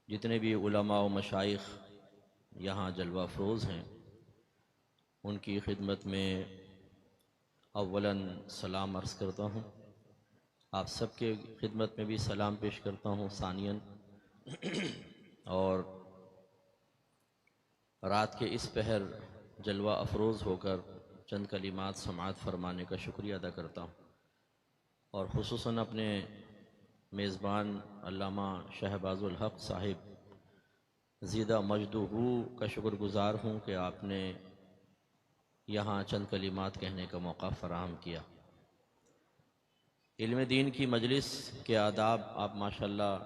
جتنے بھی علماء و مشائخ یہاں جلوہ افروز ہیں ان کی خدمت میں اولاً سلام عرض کرتا ہوں. آپ سب کے خدمت میں بھی سلام پیش کرتا ہوں ثانیاً. اور رات کے اس پہر جلوہ افروز ہو کر چند کلمات سماعت فرمانے کا شکریہ ادا کرتا ہوں، اور خصوصاً اپنے میزبان علامہ شہباز الحق صاحب زیدہ مجدہ کا شکر گزار ہوں کہ آپ نے یہاں چند کلمات کہنے کا موقع فراہم کیا. علم دین کی مجلس کے آداب آپ ماشاءاللہ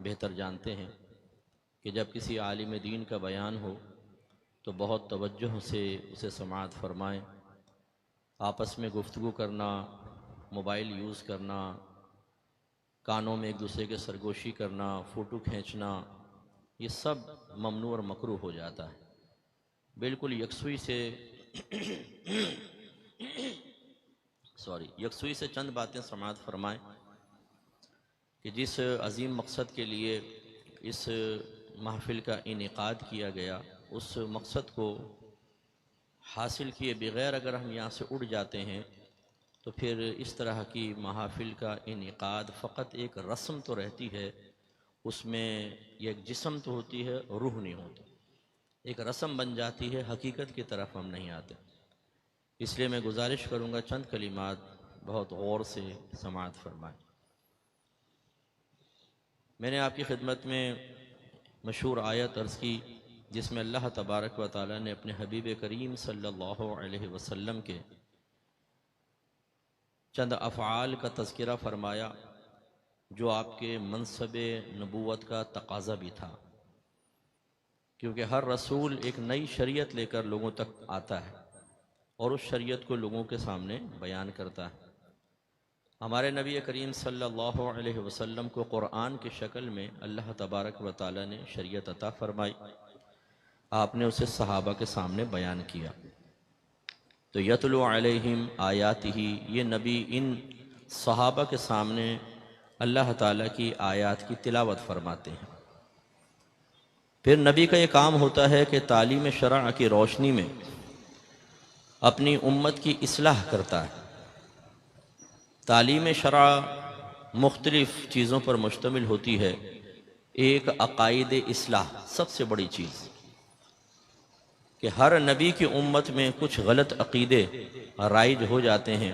بہتر جانتے ہیں کہ جب کسی عالم دین کا بیان ہو تو بہت توجہ سے اسے سماعت فرمائیں. آپس میں گفتگو کرنا، موبائل یوز کرنا، کانوں میں ایک دوسرے کے سرگوشی کرنا، فوٹو کھینچنا، یہ سب ممنوع اور مکروہ ہو جاتا ہے. بالکل یکسوئی سے چند باتیں سماعت فرمائیں کہ جس عظیم مقصد کے لیے اس محفل کا انعقاد کیا گیا، اس مقصد کو حاصل کیے بغیر اگر ہم یہاں سے اڑ جاتے ہیں تو پھر اس طرح کی محافل کا انعقاد فقط ایک رسم تو رہتی ہے، اس میں ایک جسم تو ہوتی ہے، روح نہیں ہوتی. ایک رسم بن جاتی ہے، حقیقت کی طرف ہم نہیں آتے. اس لیے میں گزارش کروں گا چند کلمات بہت غور سے سماعت فرمائیں. میں نے آپ کی خدمت میں مشہور آیت عرض کی جس میں اللہ تبارک و تعالی نے اپنے حبیب کریم صلی اللہ علیہ وسلم کے چند افعال کا تذکرہ فرمایا جو آپ کے منصب نبوت کا تقاضا بھی تھا، کیونکہ ہر رسول ایک نئی شریعت لے کر لوگوں تک آتا ہے اور اس شریعت کو لوگوں کے سامنے بیان کرتا ہے. ہمارے نبی کریم صلی اللہ علیہ وسلم کو قرآن کی شکل میں اللہ تبارک و تعالی نے شریعت عطا فرمائی، آپ نے اسے صحابہ کے سامنے بیان کیا. تو یتلو علیہم آیاتہ، یہ نبی ان صحابہ کے سامنے اللہ تعالیٰ کی آیات کی تلاوت فرماتے ہیں. پھر نبی کا یہ کام ہوتا ہے کہ تعلیم شرع کی روشنی میں اپنی امت کی اصلاح کرتا ہے. تعلیم شرع مختلف چیزوں پر مشتمل ہوتی ہے. ایک عقائد اصلاح، سب سے بڑی چیز کہ ہر نبی کی امت میں کچھ غلط عقیدے رائج ہو جاتے ہیں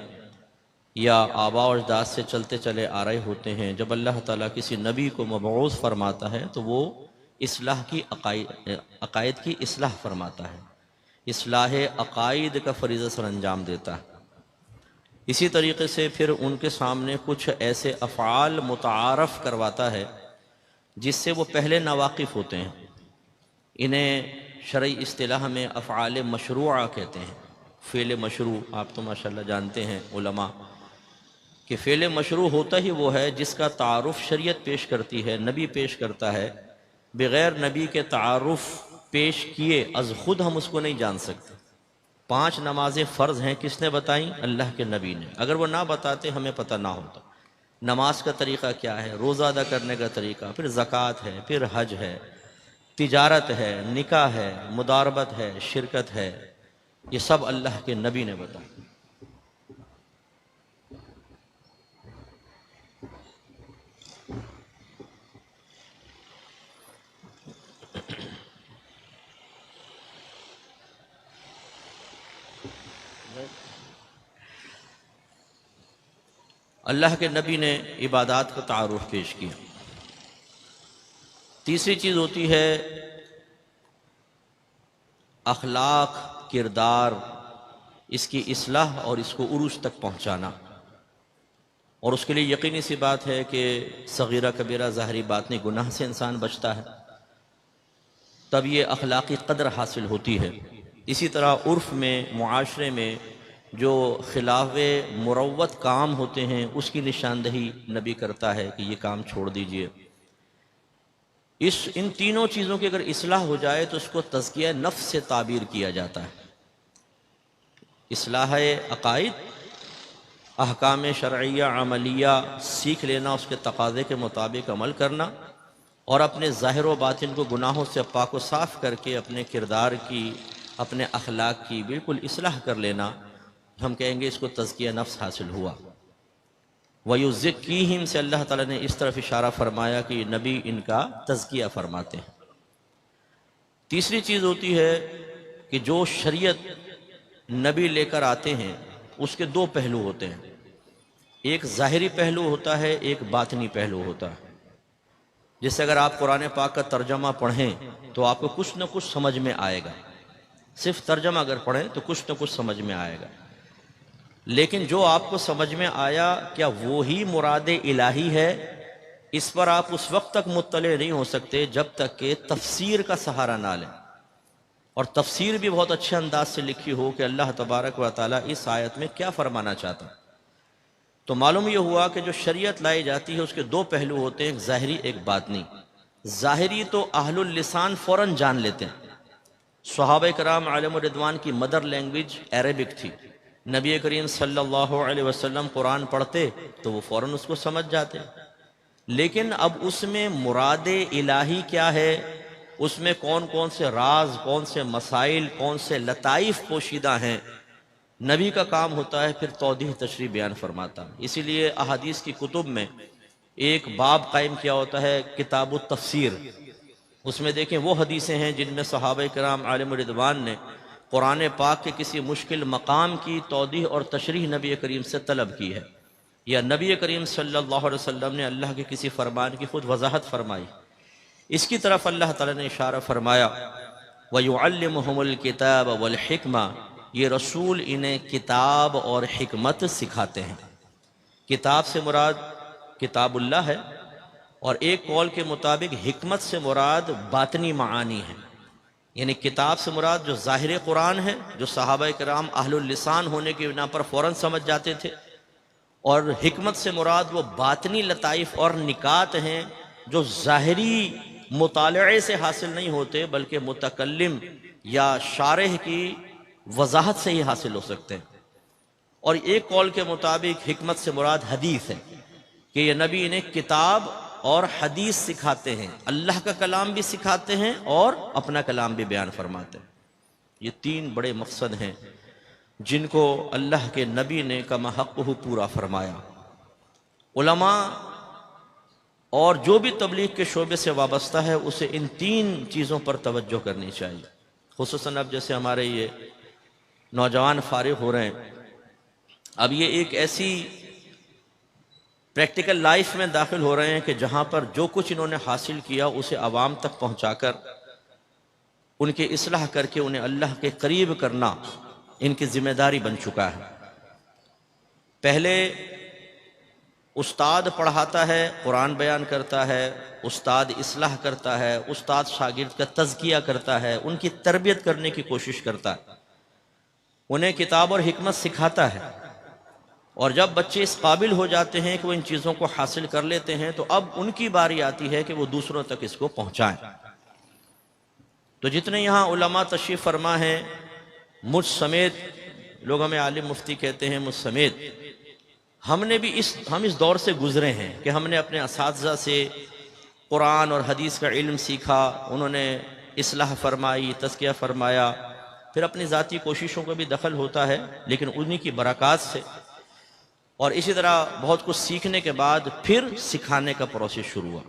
یا آباء و اجداد سے چلتے چلے آ رہے ہوتے ہیں. جب اللہ تعالیٰ کسی نبی کو مبعوث فرماتا ہے تو وہ اصلاح کی عقائد کی اصلاح فرماتا ہے، اصلاح عقائد کا فریضہ سر انجام دیتا ہے. اسی طریقے سے پھر ان کے سامنے کچھ ایسے افعال متعارف کرواتا ہے جس سے وہ پہلے ناواقف ہوتے ہیں. انہیں شرعی اصطلاح میں افعال مشروعہ کہتے ہیں. فعل مشروع آپ تو ماشاءاللہ جانتے ہیں علماء کہ فعل مشروع ہوتا ہی وہ ہے جس کا تعارف شریعت پیش کرتی ہے، نبی پیش کرتا ہے. بغیر نبی کے تعارف پیش کیے از خود ہم اس کو نہیں جان سکتے. 5 نمازیں فرض ہیں، کس نے بتائیں؟ اللہ کے نبی نے. اگر وہ نہ بتاتے ہمیں پتہ نہ ہوتا. نماز کا طریقہ کیا ہے، روزہ ادا کرنے کا طریقہ، پھر زکوٰۃ ہے، پھر حج ہے، تجارت ہے، نکاح ہے، مداربت ہے، شرکت ہے، یہ سب اللہ کے نبی نے بتایا. اللہ کے نبی نے عبادات کا تعارف پیش کیا. تیسری چیز ہوتی ہے اخلاق، کردار، اس کی اصلاح اور اس کو عروج تک پہنچانا. اور اس کے لیے یقینی سی بات ہے کہ صغیرہ کبیرہ ظاہری باطنی گناہ سے انسان بچتا ہے، تب یہ اخلاقی قدر حاصل ہوتی ہے. اسی طرح عرف میں، معاشرے میں جو خلاف مروت کام ہوتے ہیں اس کی نشاندہی نبی کرتا ہے کہ یہ کام چھوڑ دیجئے. ان تینوں چیزوں کی اگر اصلاح ہو جائے تو اس کو تزکیہ نفس سے تعبیر کیا جاتا ہے. اصلاح عقائد، احکام شرعیہ عملیہ سیکھ لینا، اس کے تقاضے کے مطابق عمل کرنا، اور اپنے ظاہر و باطن کو گناہوں سے پاک و صاف کر کے اپنے کردار کی، اپنے اخلاق کی بالکل اصلاح کر لینا، ہم کہیں گے اس کو تزکیہ نفس حاصل ہوا۔ وَيُزَكِّيهِمْ سے اللہ تعالیٰ نے اس طرف اشارہ فرمایا کہ نبی ان کا تزکیہ فرماتے ہیں۔ تیسری چیز ہوتی ہے کہ جو شریعت نبی لے کر آتے ہیں اس کے دو پہلو ہوتے ہیں، ایک ظاہری پہلو ہوتا ہے، ایک باطنی پہلو ہوتا ہے۔ جیسے اگر آپ قرآن پاک کا ترجمہ پڑھیں تو آپ کو کچھ نہ کچھ سمجھ میں آئے گا، صرف ترجمہ اگر پڑھیں تو کچھ نہ کچھ سمجھ میں آئے گا، لیکن جو آپ کو سمجھ میں آیا کیا وہی مراد الہی ہے، اس پر آپ اس وقت تک مطلع نہیں ہو سکتے جب تک کہ تفسیر کا سہارا نہ لیں، اور تفسیر بھی بہت اچھے انداز سے لکھی ہو کہ اللہ تبارک و تعالیٰ اس آیت میں کیا فرمانا چاہتا ہے۔ تو معلوم یہ ہوا کہ جو شریعت لائی جاتی ہے اس کے دو پہلو ہوتے ہیں، ایک ظاہری ایک باطنی۔ ظاہری تو اہل اللسان فوراً جان لیتے ہیں، صحابہ کرام علیہم الرضوان کی مدر لینگویج عربک تھی، نبی کریم صلی اللہ علیہ وسلم قرآن پڑھتے تو وہ فوراً اس کو سمجھ جاتے، لیکن اب اس میں مراد الہی کیا ہے، اس میں کون کون سے راز، کون سے مسائل، کون سے لطائف پوشیدہ ہیں، نبی کا کام ہوتا ہے پھر توضیح تشریح بیان فرماتا۔ اسی لیے احادیث کی کتب میں ایک باب قائم کیا ہوتا ہے کتاب التفسیر، اس میں دیکھیں وہ حدیثیں ہیں جن میں صحابہ کرام علیہم الرضوان نے قرآن پاک کے کسی مشکل مقام کی توضیح اور تشریح نبی کریم سے طلب کی ہے، یا نبی کریم صلی اللہ علیہ وسلم نے اللہ کے کسی فرمان کی خود وضاحت فرمائی۔ اس کی طرف اللہ تعالیٰ نے اشارہ فرمایا وَيُعَلِّمُهُمُ الْكِتَابَ وَالْحِكْمَةَ، یہ رسول انہیں کتاب اور حکمت سکھاتے ہیں۔ کتاب سے مراد کتاب اللہ ہے، اور ایک قول کے مطابق حکمت سے مراد باطنی معانی ہے، یعنی کتاب سے مراد جو ظاہر قرآن ہے، جو صحابہ کرام اہل اللسان ہونے کی بنا پر فوراً سمجھ جاتے تھے، اور حکمت سے مراد وہ باطنی لطائف اور نکات ہیں جو ظاہری مطالعے سے حاصل نہیں ہوتے بلکہ متکلم یا شارح کی وضاحت سے ہی حاصل ہو سکتے ہیں۔ اور ایک قول کے مطابق حکمت سے مراد حدیث ہے کہ یہ نبی انہیں کتاب اور حدیث سکھاتے ہیں، اللہ کا کلام بھی سکھاتے ہیں اور اپنا کلام بھی بیان فرماتے ہیں۔ یہ تین بڑے مقصد ہیں جن کو اللہ کے نبی نے کما حقہ پورا فرمایا۔ علماء اور جو بھی تبلیغ کے شعبے سے وابستہ ہے اسے ان تین چیزوں پر توجہ کرنی چاہیے، خصوصاً اب جیسے ہمارے یہ نوجوان فارغ ہو رہے ہیں، اب یہ ایک ایسی پریکٹیکل لائف میں داخل ہو رہے ہیں کہ جہاں پر جو کچھ انہوں نے حاصل کیا اسے عوام تک پہنچا کر ان کی اصلاح کر کے انہیں اللہ کے قریب کرنا ان کی ذمہ داری بن چکا ہے۔ پہلے استاد پڑھاتا ہے، قرآن بیان کرتا ہے، استاد اصلاح کرتا ہے، استاد شاگرد کا تزکیہ کرتا ہے، ان کی تربیت کرنے کی کوشش کرتا ہے، انہیں کتاب اور حکمت سکھاتا ہے، اور جب بچے اس قابل ہو جاتے ہیں کہ وہ ان چیزوں کو حاصل کر لیتے ہیں تو اب ان کی باری آتی ہے کہ وہ دوسروں تک اس کو پہنچائیں۔ تو جتنے یہاں علماء تشریف فرما ہیں، مجھ سمیت، لوگ ہمیں عالم مفتی کہتے ہیں، مجھ سمیت ہم اس دور سے گزرے ہیں کہ ہم نے اپنے اساتذہ سے قرآن اور حدیث کا علم سیکھا، انہوں نے اصلاح فرمائی، تزکیہ فرمایا، پھر اپنی ذاتی کوششوں کو بھی دخل ہوتا ہے لیکن انہی کی برکات سے، اور اسی طرح بہت کچھ سیکھنے کے بعد پھر سکھانے کا پروسیس شروع ہوا۔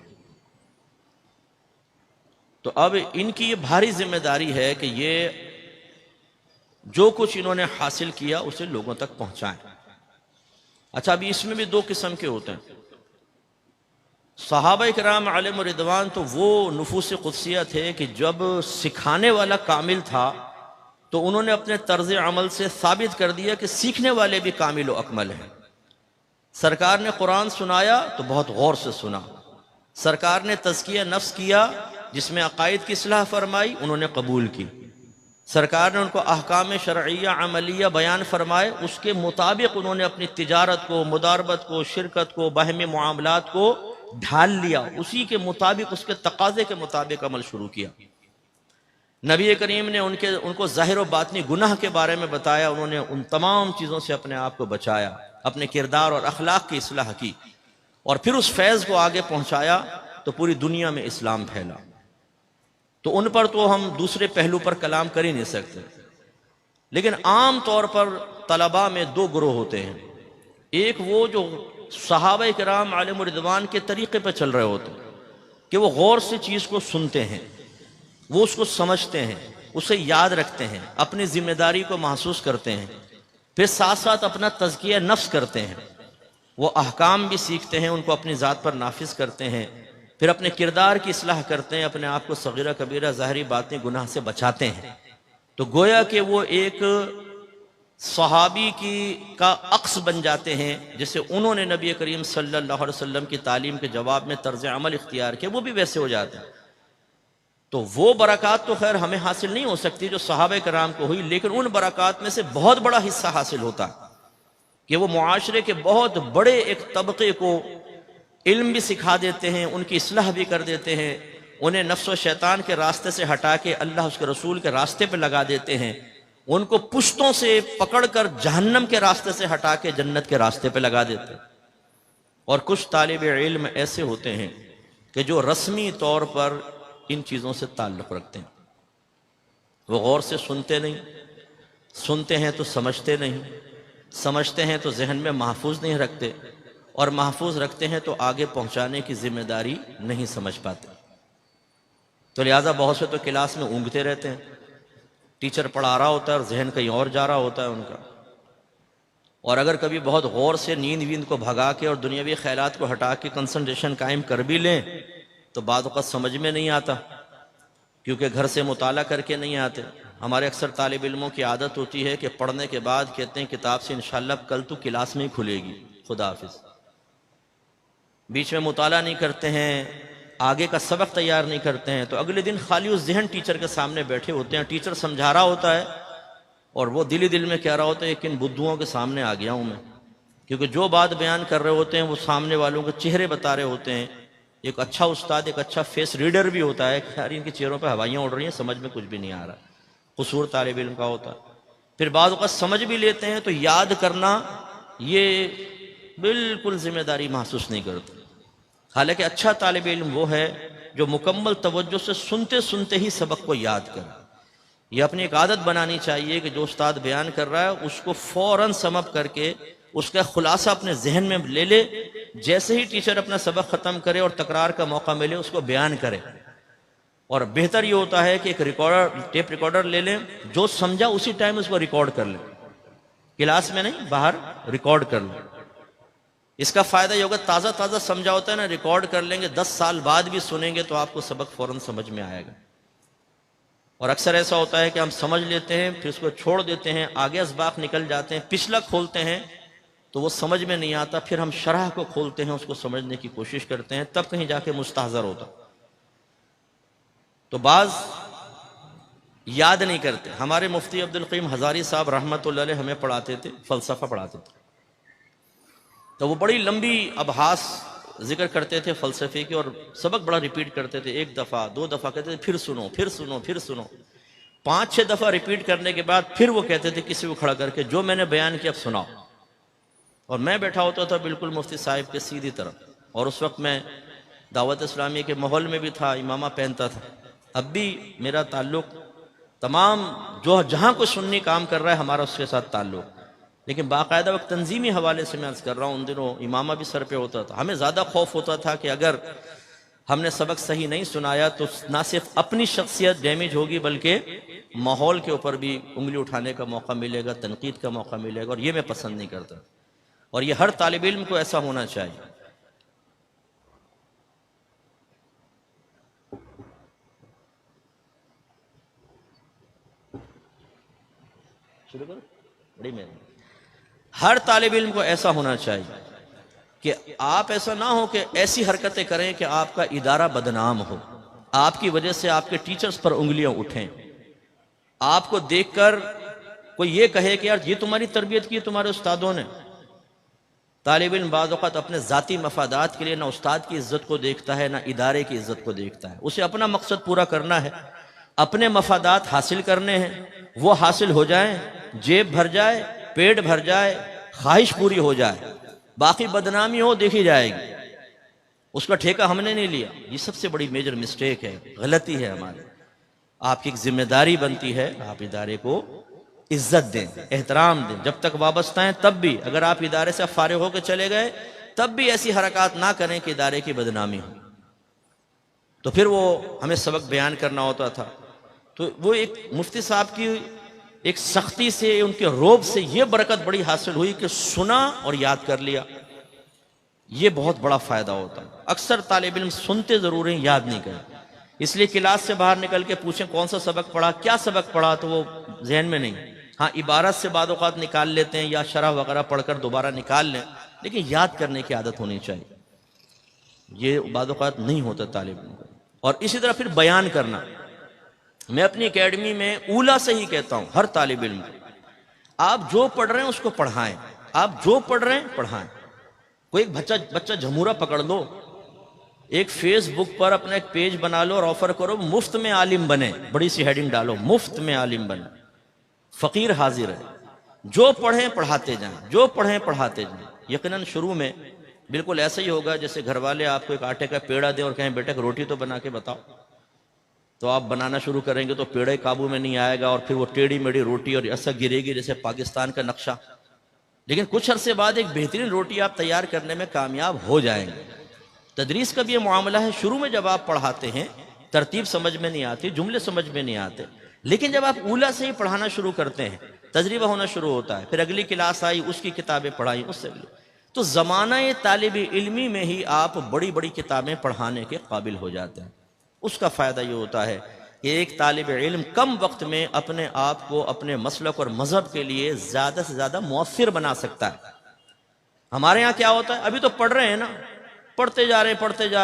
تو اب ان کی یہ بھاری ذمہ داری ہے کہ یہ جو کچھ انہوں نے حاصل کیا اسے لوگوں تک پہنچائیں۔ اچھا، ابھی اس میں بھی دو قسم کے ہوتے ہیں۔ صحابہ کرام علیہم الرضوان تو وہ نفوس قدسیہ تھے کہ جب سکھانے والا کامل تھا تو انہوں نے اپنے طرز عمل سے ثابت کر دیا کہ سیکھنے والے بھی کامل و اکمل ہیں۔ سرکار نے قرآن سنایا تو بہت غور سے سنا، سرکار نے تزکیہ نفس کیا جس میں عقائد کی اصلاح فرمائی، انہوں نے قبول کی، سرکار نے ان کو احکام شرعیہ عملیہ بیان فرمائے، اس کے مطابق انہوں نے اپنی تجارت کو، مداربت کو، شرکت کو، باہمی معاملات کو ڈھال لیا، اسی کے مطابق، اس کے تقاضے کے مطابق عمل شروع کیا۔ نبی کریم نے ان کو ظاہر و باطنی گناہ کے بارے میں بتایا، انہوں نے ان تمام چیزوں سے اپنے آپ کو بچایا، اپنے کردار اور اخلاق کی اصلاح کی، اور پھر اس فیض کو آگے پہنچایا۔ تو تو پوری دنیا میں اسلام پھیلا. تو ان پر تو ہم دوسرے پہلو پر کلام کر ہی نہیں سکتے. لیکن عام طور پر طلباء میں دو گروہ ہوتے ہیں. ایک وہ جو صحابہ کرام علیہم رضوان کے طریقے پہ چل رہے ہوتے ہیں کہ وہ غور سے چیز کو سنتے ہیں، وہ اس کو سمجھتے ہیں، اسے یاد رکھتے ہیں، اپنی ذمہ داری کو محسوس کرتے ہیں، پھر ساتھ ساتھ اپنا تزکیہ نفس کرتے ہیں. وہ احکام بھی سیکھتے ہیں، ان کو اپنی ذات پر نافذ کرتے ہیں، پھر اپنے کردار کی اصلاح کرتے ہیں، اپنے آپ کو صغیرہ کبیرہ ظاہری باتیں گناہ سے بچاتے ہیں. تو گویا کہ وہ ایک صحابی کا عکس بن جاتے ہیں، جسے انہوں نے نبی کریم صلی اللہ علیہ وسلم کی تعلیم کے جواب میں طرز عمل اختیار کیا، وہ بھی ویسے ہو جاتے ہیں. تو وہ برکات تو خیر ہمیں حاصل نہیں ہو سکتی جو صحابہ کرام کو ہوئی، لیکن ان برکات میں سے بہت بڑا حصہ حاصل ہوتا ہے کہ وہ معاشرے کے بہت بڑے ایک طبقے کو علم بھی سکھا دیتے ہیں، ان کی اصلاح بھی کر دیتے ہیں، انہیں نفس و شیطان کے راستے سے ہٹا کے اللہ اس کے رسول کے راستے پہ لگا دیتے ہیں، ان کو پشتوں سے پکڑ کر جہنم کے راستے سے ہٹا کے جنت کے راستے پہ لگا دیتے ہیں. اور کچھ طالب علم ایسے ہوتے ہیں کہ جو رسمی طور پر ان چیزوں سے تعلق رکھتے ہیں. وہ غور سے سنتے نہیں، سنتے ہیں تو سمجھتے نہیں، سمجھتے ہیں تو ذہن میں محفوظ نہیں رکھتے، اور محفوظ رکھتے ہیں تو آگے پہنچانے کی ذمہ داری نہیں سمجھ پاتے. تو لہٰذا بہت سے تو کلاس میں اونگتے رہتے ہیں، ٹیچر پڑھا رہا ہوتا ہے اور ذہن کہیں اور جا رہا ہوتا ہے ان کا. اور اگر کبھی بہت غور سے نیند ویند کو بھگا کے اور دنیاوی خیالات کو ہٹا کے کنسنٹریشن قائم کر بھی لیں تو بعض اوقات سمجھ میں نہیں آتا، کیونکہ گھر سے مطالعہ کر کے نہیں آتے. ہمارے اکثر طالب علموں کی عادت ہوتی ہے کہ پڑھنے کے بعد کہتے ہیں کتاب سے انشاءاللہ کل تو کلاس میں ہی کھلے گی، خدا حافظ. بیچ میں مطالعہ نہیں کرتے ہیں، آگے کا سبق تیار نہیں کرتے ہیں، تو اگلے دن خالی اس ذہن ٹیچر کے سامنے بیٹھے ہوتے ہیں، ٹیچر سمجھا رہا ہوتا ہے اور وہ دل ہی دل میں کہہ رہا ہوتا ہے کہ ان بدھوؤں کے سامنے آ گیا ہوں میں. کیونکہ جو بات بیان کر رہے ہوتے ہیں وہ سامنے والوں کے چہرے بتا رہے ہوتے ہیں. ایک اچھا استاد ایک اچھا فیس ریڈر بھی ہوتا ہے کہ یار ان کے چہروں پہ ہوائیاں اڑ رہی ہیں، سمجھ میں کچھ بھی نہیں آ رہا. قصور طالب علم کا ہوتا ہے. پھر بعض اوقات سمجھ بھی لیتے ہیں تو یاد کرنا یہ بالکل ذمہ داری محسوس نہیں کرتے. حالانکہ اچھا طالب علم وہ ہے جو مکمل توجہ سے سنتے سنتے ہی سبق کو یاد کرے. یہ اپنی ایک عادت بنانی چاہیے کہ جو استاد بیان کر رہا ہے اس کو فوراً سمپ کر کے اس کا خلاصہ اپنے ذہن میں لے لے. جیسے ہی ٹیچر اپنا سبق ختم کرے اور تکرار کا موقع ملے اس کو بیان کرے. اور بہتر یہ ہوتا ہے کہ ایک ٹیپ ریکارڈر لے لیں، جو سمجھا اسی ٹائم اس کو ریکارڈ کر لیں، کلاس میں نہیں باہر ریکارڈ کر لیں. اس کا فائدہ یہ ہوگا تازہ تازہ سمجھا ہوتا ہے نا، ریکارڈ کر لیں گے 10 سال بعد بھی سنیں گے تو آپ کو سبق فوراً سمجھ میں آئے گا. اور اکثر ایسا ہوتا ہے کہ ہم سمجھ لیتے ہیں پھر اس کو چھوڑ دیتے ہیں، آگے اسباق نکل جاتے ہیں، پچھلا کھولتے ہیں تو وہ سمجھ میں نہیں آتا، پھر ہم شرح کو کھولتے ہیں، اس کو سمجھنے کی کوشش کرتے ہیں، تب کہیں جا کے مستحضر ہوتا. تو بعض یاد نہیں کرتے. ہمارے مفتی عبدالقیم ہزاری صاحب رحمۃ اللہ علیہ ہمیں پڑھاتے تھے، فلسفہ پڑھاتے تھے. تو وہ بڑی لمبی ابحاث ذکر کرتے تھے فلسفے کی، اور سبق بڑا ریپیٹ کرتے تھے، 1 دفعہ 2 دفعہ کہتے تھے پھر سنو پھر سنو پھر سنو. 5-6 دفعہ ریپیٹ کرنے کے بعد پھر وہ کہتے تھے کسی کو کھڑا کر کے جو میں نے بیان کیا اب سناؤ. اور میں بیٹھا ہوتا تھا بالکل مفتی صاحب کے سیدھی طرف، اور اس وقت میں دعوت اسلامی کے ماحول میں بھی تھا، امامہ پہنتا تھا. اب بھی میرا تعلق تمام جو جہاں کوئی سنی کام کر رہا ہے ہمارا اس کے ساتھ تعلق، لیکن باقاعدہ وقت تنظیمی حوالے سے میں عرض کر رہا ہوں. ان دنوں امامہ بھی سر پہ ہوتا تھا. ہمیں زیادہ خوف ہوتا تھا کہ اگر ہم نے سبق صحیح نہیں سنایا تو نہ صرف اپنی شخصیت ڈیمیج ہوگی بلکہ ماحول کے اوپر بھی انگلی اٹھانے کا موقع ملے گا، تنقید کا موقع ملے گا، اور یہ میں پسند نہیں کرتا. اور یہ ہر طالب علم کو ایسا ہونا چاہیے. بڑی مہربانی. ہر طالب علم کو ایسا ہونا چاہیے کہ آپ ایسا نہ ہو کہ ایسی حرکتیں کریں کہ آپ کا ادارہ بدنام ہو، آپ کی وجہ سے آپ کے ٹیچرز پر انگلیاں اٹھیں، آپ کو دیکھ کر کوئی یہ کہے کہ یار یہ تمہاری تربیت کی تمہارے استادوں نے. طالب علم بعض اوقات اپنے ذاتی مفادات کے لیے نہ استاد کی عزت کو دیکھتا ہے نہ ادارے کی عزت کو دیکھتا ہے. اسے اپنا مقصد پورا کرنا ہے، اپنے مفادات حاصل کرنے ہیں، وہ حاصل ہو جائیں، جیب بھر جائے، پیٹ بھر جائے، خواہش پوری ہو جائے، باقی بدنامی ہو دیکھی جائے گی. اس کا ٹھیکہ ہم نے نہیں لیا. یہ سب سے بڑی میجر مسٹیک ہے، غلطی ہے ہماری. آپ کی ایک ذمہ داری بنتی ہے آپ ادارے کو عزت دیں، احترام دیں. جب تک وابستہ ہیں تب بھی، اگر آپ ادارے سے فارغ ہو کے چلے گئے تب بھی ایسی حرکات نہ کریں کہ ادارے کی بدنامی ہو. تو پھر وہ ہمیں سبق بیان کرنا ہوتا تھا. تو وہ ایک مفتی صاحب کی ایک سختی سے، ان کے روب سے یہ برکت بڑی حاصل ہوئی کہ سنا اور یاد کر لیا. یہ بہت بڑا فائدہ ہوتا ہے. اکثر طالب علم سنتے ضرور ہیں، یاد نہیں کرتے. اس لیے کلاس سے باہر نکل کے پوچھیں کون سا سبق پڑھا، کیا سبق پڑھا، تو وہ ذہن میں نہیں. ہاں عبارت سے بعض اوقات نکال لیتے ہیں یا شرح وغیرہ پڑھ کر دوبارہ نکال لیں، لیکن یاد کرنے کی عادت ہونی چاہیے. یہ بعض اوقات نہیں ہوتا طالب علم کو. اور اسی طرح پھر بیان کرنا. میں اپنی اکیڈمی میں اولا سے ہی کہتا ہوں ہر طالب علم کو، آپ جو پڑھ رہے ہیں اس کو پڑھائیں. آپ جو پڑھ رہے ہیں پڑھائیں. کوئی ایک بچہ جھمورا پکڑ لو، ایک فیس بک پر اپنا ایک پیج بنا لو اور آفر کرو مفت میں عالم بنے، بڑی سی ہیڈنگ ڈالو مفت میں عالم بنے، فقیر حاضر ہے. جو پڑھیں پڑھاتے جائیں، جو پڑھیں پڑھاتے جائیں. یقیناً شروع میں بالکل ایسا ہی ہوگا جیسے گھر والے آپ کو ایک آٹے کا پیڑا دیں اور کہیں بیٹا کہ روٹی تو بنا کے بتاؤ. تو آپ بنانا شروع کریں گے تو پیڑے قابو میں نہیں آئے گا اور پھر وہ ٹیڑھی میڑھی روٹی اور ایسا گرے گی جیسے پاکستان کا نقشہ. لیکن کچھ عرصے بعد ایک بہترین روٹی آپ تیار کرنے میں کامیاب ہو جائیں گے. تدریس کا بھی یہ معاملہ ہے. شروع میں جب آپ پڑھاتے ہیں ترتیب سمجھ میں نہیں آتی، جملے سمجھ میں نہیں آتے، لیکن جب آپ اولا سے ہی پڑھانا شروع کرتے ہیں تجربہ ہونا شروع ہوتا ہے. پھر اگلی کلاس آئی، اس کی کتابیں پڑھائی، اس سے اگلی. تو زمانہ طالب علمی میں ہی آپ بڑی بڑی کتابیں پڑھانے کے قابل ہو جاتے ہیں. اس کا فائدہ یہ ہوتا ہے کہ ایک طالب علم کم وقت میں اپنے آپ کو اپنے مسلک اور مذہب کے لیے زیادہ سے زیادہ مؤثر بنا سکتا ہے. ہمارے ہاں کیا ہوتا ہے، ابھی تو پڑھ رہے ہیں نا، پڑھتے جا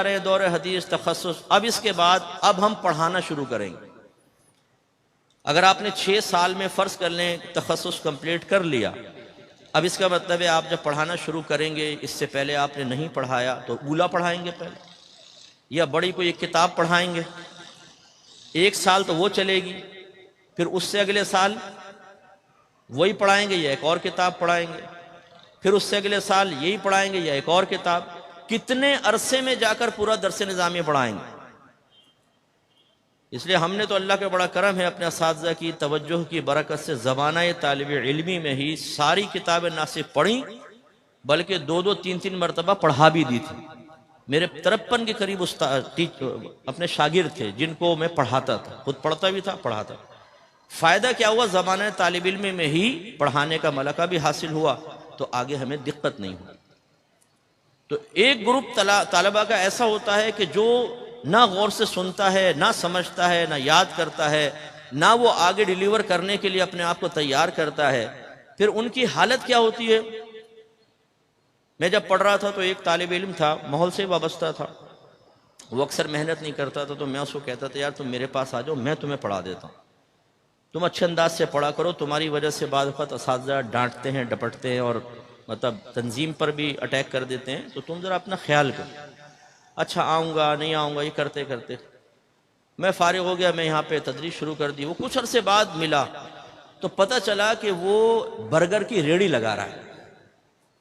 رہے ہیں دور حدیث تخصص. اب اس کے بعد اب ہم پڑھانا شروع کریں گے. اگر آپ نے 6 سال میں فرض کر لیں تخصص کمپلیٹ کر لیا، اب اس کا مطلب ہے آپ جب پڑھانا شروع کریں گے، اس سے پہلے آپ نے نہیں پڑھایا تو اولا پڑھائیں گے پہلے، یا بڑی کوئی ایک کتاب پڑھائیں گے. 1 سال تو وہ چلے گی، پھر اس سے اگلے سال وہی پڑھائیں گے یا ایک اور کتاب پڑھائیں گے، پھر اس سے اگلے سال یہی پڑھائیں گے یا ایک اور کتاب. کتنے عرصے میں جا کر پورا درس نظامی پڑھائیں گے. اس لیے ہم نے تو اللہ کا بڑا کرم ہے اپنے اساتذہ کی توجہ کی برکت سے زمانہ طالب علمی میں ہی ساری کتابیں نہ صرف پڑھیں بلکہ 2 3 مرتبہ پڑھا بھی دی تھی. میرے 53 کے قریب اپنے شاگرد تھے جن کو میں پڑھاتا تھا، خود پڑھتا بھی تھا پڑھاتا. فائدہ کیا ہوا، زمانہ طالب علم میں ہی پڑھانے کا ملکہ بھی حاصل ہوا تو آگے ہمیں دقت نہیں ہوئی. تو ایک گروپ طالبہ کا ایسا ہوتا ہے کہ جو نہ غور سے سنتا ہے، نہ سمجھتا ہے، نہ یاد کرتا ہے، نہ وہ آگے ڈیلیور کرنے کے لیے اپنے آپ کو تیار کرتا ہے. پھر ان کی حالت کیا ہوتی ہے. میں جب پڑھ رہا تھا تو ایک طالب علم تھا، ماحول سے وابستہ تھا، وہ اکثر محنت نہیں کرتا تھا. تو میں اس کو کہتا تھا یار تم میرے پاس آ جاؤ، میں تمہیں پڑھا دیتا ہوں، تم اچھے انداز سے پڑھا کرو. تمہاری وجہ سے بعض وقت اساتذہ ڈانٹتے ہیں، ڈپٹتے ہیں اور مطلب تنظیم پر بھی اٹیک کر دیتے ہیں، تو تم ذرا اپنا خیال کرو. اچھا آؤں گا نہیں آؤں گا، یہ کرتے کرتے میں فارغ ہو گیا. میں یہاں پہ تدریس شروع کر دی. وہ کچھ عرصے بعد ملا تو پتہ چلا کہ وہ برگر کی ریڑھی لگا رہا ہے،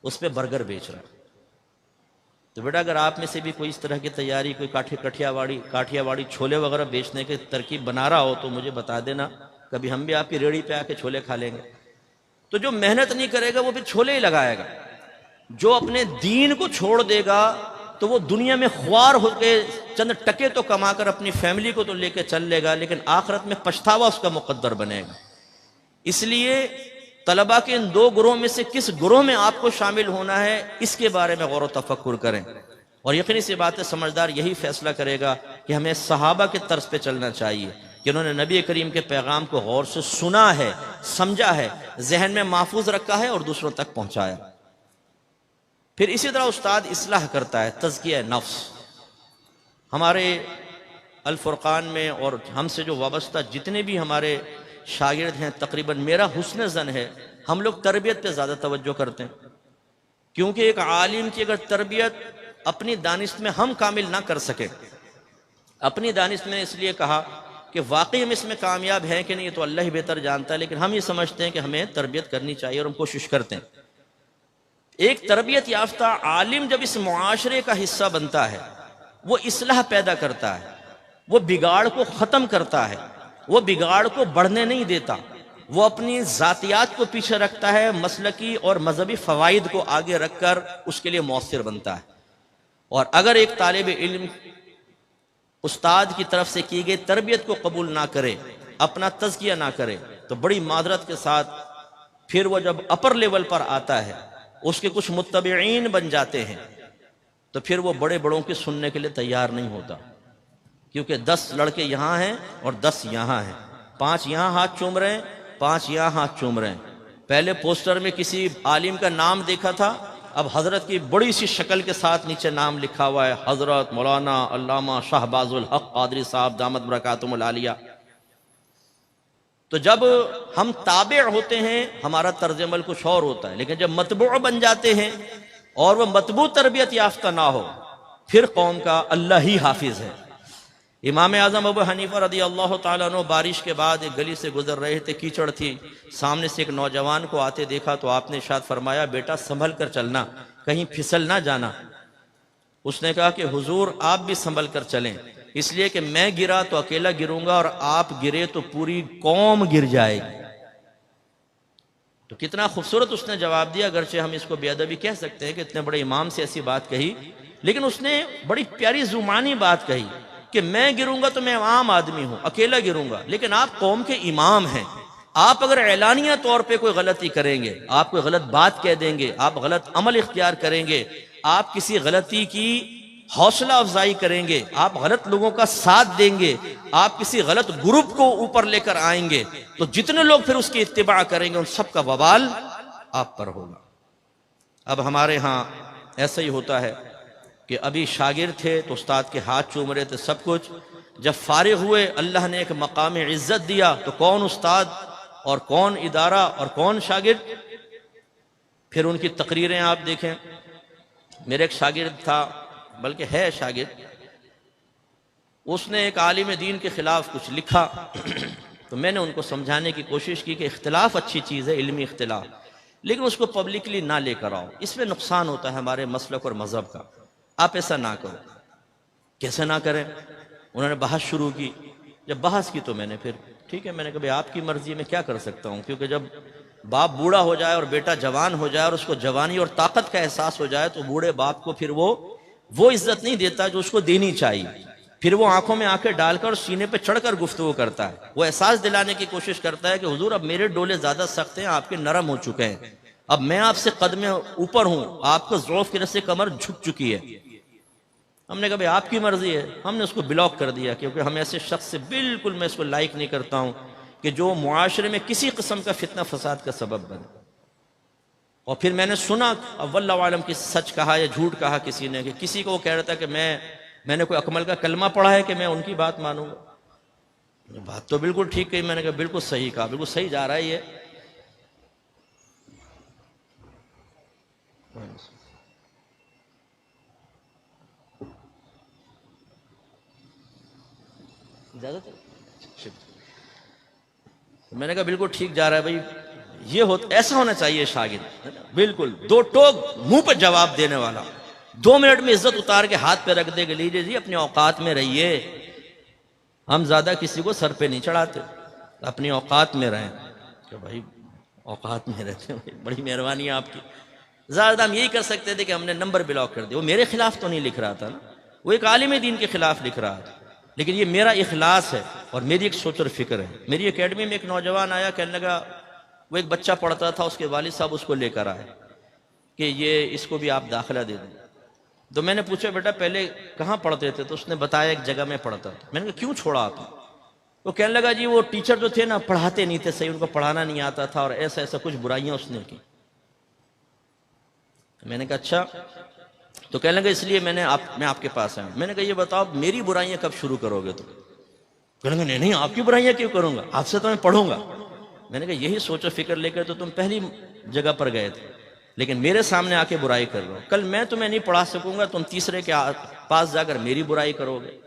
اس پہ برگر بیچ رہا ہے. تو بیٹا اگر آپ میں سے بھی کوئی اس طرح کی تیاری، کوئی کاٹھیا واڑی چھولے وغیرہ بیچنے کی ترکیب بنا رہا ہو تو مجھے بتا دینا، کبھی ہم بھی آپ کی ریڑھی پہ آ کے چھولے کھا لیں گے. تو جو محنت نہیں کرے گا وہ پھر چھولے ہی لگائے گا. جو اپنے دین کو چھوڑ دے گا تو وہ دنیا میں خوار ہو کے چند ٹکے تو کما کر اپنی فیملی کو تو لے کے چل لے گا، لیکن آخرت میں پچھتاوا اس کا مقدر بنے گا. اس لیے طلبہ کے ان 2 گروہ میں سے کس گروہ میں آپ کو شامل ہونا ہے، اس کے بارے میں غور و تفکر کریں. اور یقینی سی بات ہے سمجھدار یہی فیصلہ کرے گا کہ ہمیں صحابہ کے طرز پہ چلنا چاہیے کہ انہوں نے نبی کریم کے پیغام کو غور سے سنا ہے، سمجھا ہے، ذہن میں محفوظ رکھا ہے اور دوسروں تک پہنچایا. پھر اسی طرح استاد اصلاح کرتا ہے، تزکیہ نفس. ہمارے الفرقان میں اور ہم سے جو وابستہ جتنے بھی ہمارے شاگرد ہیں، تقریباً میرا حسن ظن ہے ہم لوگ تربیت پہ زیادہ توجہ کرتے ہیں. کیونکہ ایک عالم کی اگر تربیت اپنی دانش میں ہم کامل نہ کر سکے، اپنی دانش میں اس لیے کہا کہ واقعی ہم اس میں کامیاب ہیں کہ نہیں تو اللہ ہی بہتر جانتا ہے، لیکن ہم یہ سمجھتے ہیں کہ ہمیں تربیت کرنی چاہیے اور ہم کوشش کرتے ہیں. ایک تربیت یافتہ عالم جب اس معاشرے کا حصہ بنتا ہے وہ اصلاح پیدا کرتا ہے، وہ بگاڑ کو ختم کرتا ہے، وہ بگاڑ کو بڑھنے نہیں دیتا، وہ اپنی ذاتیات کو پیچھے رکھتا ہے، مسلکی اور مذہبی فوائد کو آگے رکھ کر اس کے لیے مؤثر بنتا ہے۔ اور اگر ایک طالب علم استاد کی طرف سے کی گئی تربیت کو قبول نہ کرے، اپنا تزکیہ نہ کرے، تو بڑی معذرت کے ساتھ پھر وہ جب اپر لیول پر آتا ہے، اس کے کچھ متبعین بن جاتے ہیں، تو پھر وہ بڑے بڑوں کی سننے کے لیے تیار نہیں ہوتا، کیونکہ 10 لڑکے یہاں ہیں اور 10 یہاں ہیں، 5 یہاں ہاتھ چوم رہے ہیں، 5 یہاں ہاتھ چوم رہے ہیں۔ پہلے پوسٹر میں کسی عالم کا نام دیکھا تھا، اب حضرت کی بڑی سی شکل کے ساتھ نیچے نام لکھا ہوا ہے، حضرت مولانا علامہ شہباز الحق قادری صاحب دامت برکاتہم العالیہ۔ تو جب ہم تابع ہوتے ہیں ہمارا طرز عمل کچھ اور ہوتا ہے، لیکن جب متبوع بن جاتے ہیں اور وہ متبوع تربیت یافتہ نہ ہو، پھر قوم کا اللہ ہی حافظ ہے۔ امام اعظم ابو حنیفہ رضی اللہ تعالیٰ عنہ بارش کے بعد ایک گلی سے گزر رہے تھے، کیچڑ تھی، سامنے سے ایک نوجوان کو آتے دیکھا تو آپ نے ارشاد فرمایا، بیٹا سنبھل کر چلنا، کہیں پھسل نہ جانا۔ اس نے کہا کہ حضور آپ بھی سنبھل کر چلیں، اس لیے کہ میں گرا تو اکیلا گروں گا اور آپ گرے تو پوری قوم گر جائے گی۔ تو کتنا خوبصورت اس نے جواب دیا، اگرچہ ہم اس کو بے ادبی کہہ سکتے ہیں کہ اتنے بڑے امام سے ایسی بات کہی، لیکن اس نے بڑی پیاری زمانی بات کہی کہ میں گروں گا تو میں عام آدمی ہوں، اکیلا گروں گا، لیکن آپ قوم کے امام ہیں، آپ اگر اعلانیہ طور پہ کوئی غلطی کریں گے، آپ کوئی غلط بات کہہ دیں گے، آپ غلط عمل اختیار کریں گے، آپ کسی غلطی کی حوصلہ افزائی کریں گے، آپ غلط لوگوں کا ساتھ دیں گے، آپ کسی غلط گروپ کو اوپر لے کر آئیں گے، تو جتنے لوگ پھر اس کی اتباع کریں گے ان سب کا وبال آپ پر ہوگا۔ اب ہمارے ہاں ایسا ہی ہوتا ہے کہ ابھی شاگرد تھے تو استاد کے ہاتھ چوم رہے تھے سب کچھ، جب فارغ ہوئے اللہ نے ایک مقام عزت دیا تو کون استاد اور کون ادارہ اور کون شاگرد، پھر ان کی تقریریں آپ دیکھیں۔ میرے ایک شاگرد تھا، بلکہ ہے شاگرد، اس نے ایک عالم دین کے خلاف کچھ لکھا تو میں نے ان کو سمجھانے کی کوشش کی کہ اختلاف اچھی چیز ہے، علمی اختلاف، لیکن اس کو پبلکلی نہ لے کر آؤ، اس میں نقصان ہوتا ہے ہمارے مسلک اور مذہب کا، آپ ایسا نہ کرو۔ کیسے نہ کریں؟ انہوں نے بحث شروع کی، جب بحث کی تو میں نے پھر ٹھیک ہے، میں نے کہا بھئی آپ کی مرضی، میں کیا کر سکتا ہوں، کیونکہ جب باپ بوڑھا ہو جائے اور بیٹا جوان ہو جائے اور اس کو جوانی اور طاقت کا احساس ہو جائے تو بوڑھے باپ کو پھر وہ عزت نہیں دیتا جو اس کو دینی چاہیے، پھر وہ آنکھوں میں آنکھیں ڈال کر اور سینے پہ چڑھ کر گفتگو کرتا ہے، وہ احساس دلانے کی کوشش کرتا ہے کہ حضور اب میرے ڈولے زیادہ سخت ہیں، آپ کے نرم ہو چکے ہیں، اب میں آپ سے قد میں اوپر ہوں، آپ کو ضعف کی وجہ سے کمر جھک چکی ہے۔ ہم نے کہا بھئی آپ کی مرضی ہے، ہم نے اس کو بلاک کر دیا، کیونکہ ہم ایسے شخص سے بالکل میں اس کو لائک نہیں کرتا ہوں کہ جو معاشرے میں کسی قسم کا فتنہ فساد کا سبب بنے۔ اور پھر میں نے سنا، اب واللہ عالم کی سچ کہا یا جھوٹ کہا کسی نے، کہ کسی کو وہ کہہ رہا تھا کہ میں نے کوئی اکمل کا کلمہ پڑھا ہے کہ میں ان کی بات مانوں گا۔ بات تو بالکل ٹھیک کہی، میں نے کہا بالکل صحیح کہا، بالکل صحیح جا رہا ہے یہ۔ میں نے کہا بالکل ٹھیک جا رہا ہے بھائی، یہ ایسا ہونا چاہیے شاگرد، بالکل دو ٹوک منہ پہ جواب دینے والا، 2 منٹ میں عزت اتار کے ہاتھ پہ رکھ دے کہ لیجیے جی اپنے اوقات میں رہیے، ہم زیادہ کسی کو سر پہ نہیں چڑھاتے، اپنی اوقات میں رہیں۔ کہ بھائی اوقات میں رہتے ہیں، بڑی مہربانی ہے آپ کی، زیادہ ہم یہی کر سکتے تھے کہ ہم نے نمبر بلاک کر دیا۔ وہ میرے خلاف تو نہیں لکھ رہا تھا نا، وہ ایک عالم دین کے خلاف لکھ رہا تھا، لیکن یہ میرا اخلاص ہے اور میری ایک سوچ اور فکر ہے۔ میری اکیڈمی میں ایک نوجوان آیا، کہنے لگا، وہ ایک بچہ پڑھتا تھا، اس کے والد صاحب اس کو لے کر آئے کہ یہ اس کو بھی آپ داخلہ دے دیں۔ تو میں نے پوچھا بیٹا پہلے کہاں پڑھتے تھے؟ تو اس نے بتایا ایک جگہ میں پڑھتا تھا۔ میں نے کہا کیوں چھوڑا آپ نے؟ وہ کہنے لگا جی وہ ٹیچر جو تھے نا پڑھاتے نہیں تھے صحیح، ان کو پڑھانا نہیں آتا تھا اور ایسا ایسا کچھ برائیاں اس نے کی۔ میں نے کہا اچھا، تو کہنے لگا اس لیے میں آپ کے پاس آیا۔ میں نے کہا یہ بتاؤ میری برائیاں کب شروع کرو گے تم؟ کہنے لگا نہیں آپ کی برائیاں کیوں کروں گا، آپ سے تو میں پڑھوں گا۔ میں نے کہا یہی سوچ و فکر لے کر تو تم پہلی جگہ پر گئے تھے، لیکن میرے سامنے آ کے برائی کر رہے ہو، کل میں تمہیں نہیں پڑھا سکوں گا، تم تیسرے کے پاس جا کر میری برائی کرو گے۔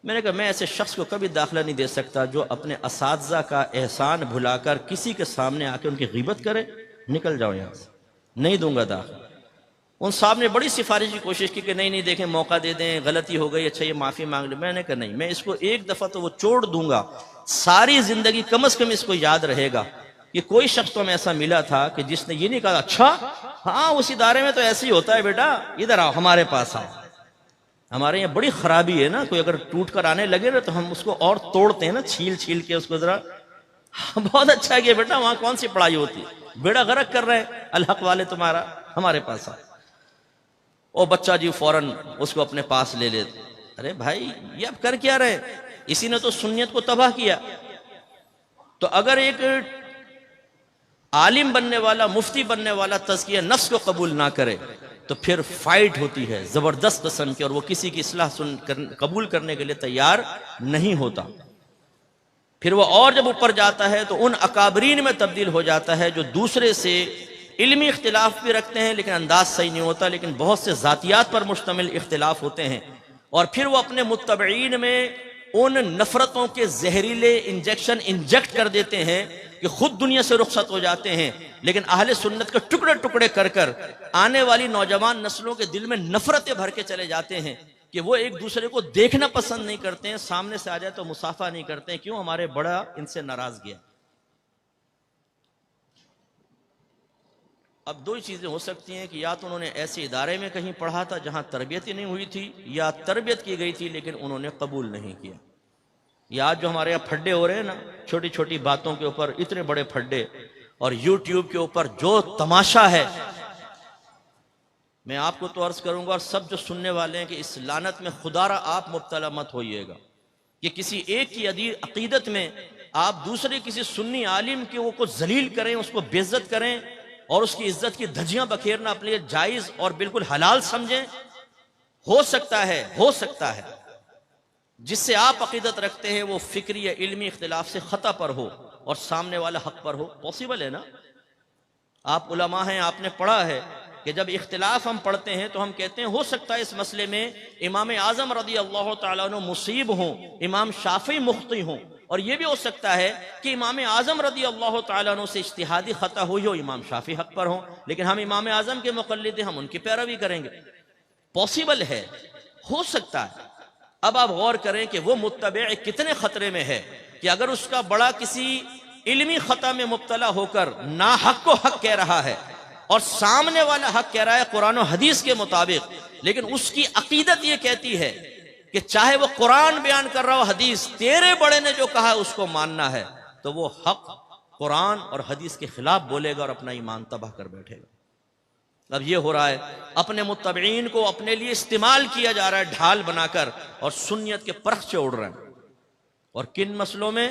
میں نے کہا میں ایسے شخص کو کبھی داخلہ نہیں دے سکتا جو اپنے اساتذہ کا احسان بھلا کر کسی کے سامنے آ کے ان کی غیبت کرے، نکل جاؤ یہاں سے، نہیں دوں گا داخلہ۔ ان صاحب نے بڑی سفارش کی کوشش کی کہ نہیں نہیں دیکھیں موقع دے دیں، غلطی ہو گئی، اچھا یہ معافی مانگ لیں. میں نے کہا نہیں، میں اس کو ایک دفعہ تو وہ چھوڑ دوں گا، ساری زندگی کم از کم اس کو یاد رہے گا کہ کوئی شخص تو ہمیں ایسا ملا تھا کہ جس نے یہ نہیں کہا اچھا ہاں اس ادارے میں تو ایسے ہی ہوتا ہے بیٹا، ادھر آؤ ہمارے پاس آؤ. ہمارے یہاں بڑی خرابی ہے نا، کوئی اگر ٹوٹ کر آنے لگے نا تو ہم اس کو اور توڑتے ہیں نا، چھیل چھیل کے اس کو ذرا. بہت اچھا ہے کہ بیٹا وہاں کون سی پڑھائی ہوتی ہے، بیڑا غرق کر رہے ہیں الحق والے تمہارا، ہمارے پاس آؤ. او بچہ جی فوراً اس کو اپنے پاس لے لے. ارے بھائی یہ اب کر کیا رہے، اسی نے تو سنیت کو تباہ کیا. تو اگر ایک عالم بننے والا، مفتی بننے والا تزکیہ نفس کو قبول نہ کرے تو پھر فائٹ ہوتی ہے زبردست قسم کی، اور وہ کسی کی اصلاح قبول کرنے کے لیے تیار نہیں ہوتا. پھر وہ اور جب اوپر جاتا ہے تو ان اکابرین میں تبدیل ہو جاتا ہے جو دوسرے سے علمی اختلاف بھی رکھتے ہیں لیکن انداز صحیح نہیں ہوتا، لیکن بہت سے ذاتیات پر مشتمل اختلاف ہوتے ہیں. اور پھر وہ اپنے متبعین میں ان نفرتوں کے زہریلے انجیکشن انجیکٹ کر دیتے ہیں کہ خود دنیا سے رخصت ہو جاتے ہیں، لیکن اہل سنت کے ٹکڑے ٹکڑے کر کر آنے والی نوجوان نسلوں کے دل میں نفرتیں بھر کے چلے جاتے ہیں کہ وہ ایک دوسرے کو دیکھنا پسند نہیں کرتے ہیں، سامنے سے آ جائے تو مصافحہ نہیں کرتے ہیں. کیوں؟ ہمارے بڑا ان سے ناراض گیا. اب دو ہی چیزیں ہو سکتی ہیں کہ یا تو انہوں نے ایسے ادارے میں کہیں پڑھا تھا جہاں تربیت ہی نہیں ہوئی تھی، یا تربیت کی گئی تھی لیکن انہوں نے قبول نہیں کیا. یا آج جو ہمارے یہاں پھڈے ہو رہے ہیں نا، چھوٹی چھوٹی باتوں کے اوپر اتنے بڑے پھڈے، اور یوٹیوب کے اوپر جو تماشا ہے، میں آپ کو تو عرض کروں گا اور سب جو سننے والے ہیں کہ اس لعنت میں خدا را آپ مبتلا مت ہوئیے گا کہ کسی ایک کی عقیدت میں آپ دوسرے کسی سنی عالم کے وہ کو ذلیل کریں، اس کو بے عزت کریں اور اس کی عزت کی دھجیاں بکھیرنا اپنے لیے جائز اور بالکل حلال سمجھیں. ہو سکتا ہے جس سے آپ عقیدت رکھتے ہیں وہ فکری یا علمی اختلاف سے خطا پر ہو اور سامنے والا حق پر ہو. پاسبل ہے نا؟ آپ علماء ہیں، آپ نے پڑھا ہے کہ جب اختلاف ہم پڑھتے ہیں تو ہم کہتے ہیں ہو سکتا ہے اس مسئلے میں امام اعظم رضی اللہ تعالیٰ عنہ مصیب ہوں، امام شافعی مخطئ ہوں، اور یہ بھی ہو سکتا ہے کہ امام اعظم رضی اللہ تعالیٰ عنہ سے اجتہادی خطا ہوئی ہو، امام شافعی حق پر ہوں، لیکن ہم امام اعظم کے مقلد ہیں، ہم ان کی پیروی کریں گے. پاسبل ہے، ہو سکتا ہے. اب آپ غور کریں کہ وہ متبع کتنے خطرے میں ہے کہ اگر اس کا بڑا کسی علمی خطا میں مبتلا ہو کر ناحق کو حق کہہ رہا ہے اور سامنے والا حق کہہ رہا ہے قرآن و حدیث کے مطابق، لیکن اس کی عقیدت یہ کہتی ہے کہ چاہے وہ قرآن بیان کر رہا ہو حدیث، تیرے بڑے نے جو کہا اس کو ماننا ہے، تو وہ حق قرآن اور حدیث کے خلاف بولے گا اور اپنا ایمان تباہ کر بیٹھے گا. اب یہ ہو رہا ہے، اپنے متبعین کو اپنے لیے استعمال کیا جا رہا ہے ڈھال بنا کر، اور سنیت کے پرخچے اڑ رہے ہیں. اور کن مسئلوں میں؟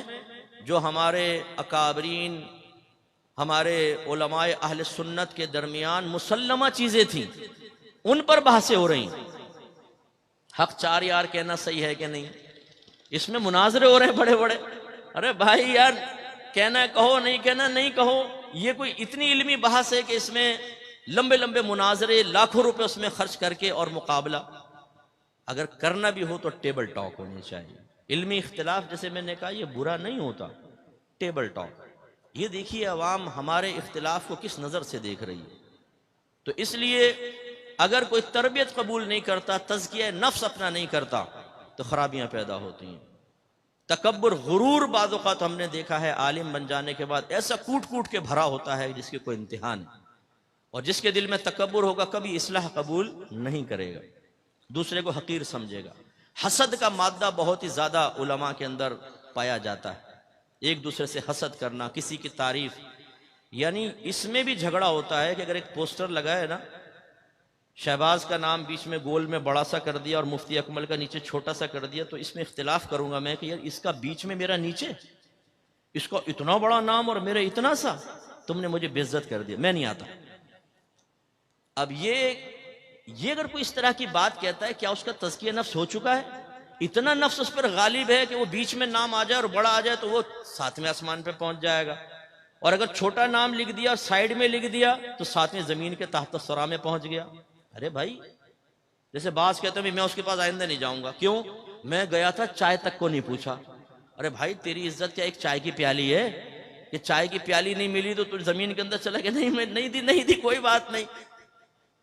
جو ہمارے اکابرین، ہمارے علماء اہل سنت کے درمیان مسلمہ چیزیں تھیں، ان پر بحثیں ہو رہی ہیں. حق چار یار کہنا صحیح ہے کہ نہیں، اس میں مناظرے ہو رہے ہیں بڑے بڑے. ارے بھائی یار، کہنا کہو، نہیں کہنا نہیں کہو، یہ کوئی اتنی علمی بحث ہے کہ اس میں لمبے لمبے مناظرے، لاکھوں روپے اس میں خرچ کر کے اور مقابلہ. اگر کرنا بھی ہو تو ٹیبل ٹاک ہونی چاہیے. علمی اختلاف جیسے میں نے کہا یہ برا نہیں ہوتا، ٹیبل ٹاک. یہ دیکھیے عوام ہمارے اختلاف کو کس نظر سے دیکھ رہی ہے. تو اس لیے اگر کوئی تربیت قبول نہیں کرتا، تزکیہ نفس اپنا نہیں کرتا، تو خرابیاں پیدا ہوتی ہیں. تکبر، غرور بعض اوقات ہم نے دیکھا ہے عالم بن جانے کے بعد ایسا کوٹ کوٹ کے بھرا ہوتا ہے جس کی کوئی انتہا نہیں. اور جس کے دل میں تکبر ہوگا کبھی اصلاح قبول نہیں کرے گا، دوسرے کو حقیر سمجھے گا. حسد کا مادہ بہت ہی زیادہ علماء کے اندر پایا جاتا ہے، ایک دوسرے سے حسد کرنا، کسی کی تعریف. یعنی اس میں بھی جھگڑا ہوتا ہے کہ اگر ایک پوسٹر لگائے نا، شہباز کا نام بیچ میں گول میں بڑا سا کر دیا اور مفتی اکمل کا نیچے چھوٹا سا کر دیا، تو اس میں اختلاف کروں گا میں کہ یار اس کا بیچ میں میرا نیچے، اس کا اتنا بڑا نام اور میرا اتنا سا، تم نے مجھے بے عزت کر دیا، میں نہیں آتا. اب یہ اگر کوئی اس طرح کی بات کہتا ہے، کیا اس کا تزکیہ نفس ہو چکا ہے؟ اتنا نفس اس پر غالب ہے کہ وہ بیچ میں نام آ جائے اور بڑا آ جائے تو وہ ساتویں آسمان پہ پہنچ جائے گا، اور اگر چھوٹا نام لکھ دیا اور سائیڈ میں لکھ دیا تو ساتویں زمین کے تحت الثری میں پہنچ گیا. ارے بھائی، جیسے بعض کہتے ہیں میں اس کے پاس آئندہ نہیں جاؤں گا. کیوں؟ میں گیا تھا چائے تک کو نہیں پوچھا. ارے بھائی، تیری عزت کیا ایک چائے کی پیالی ہے؟ کہ چائے کی پیالی نہیں ملی تو زمین کے اندر چلا گیا؟ نہیں، میں نہیں دی کوئی بات نہیں.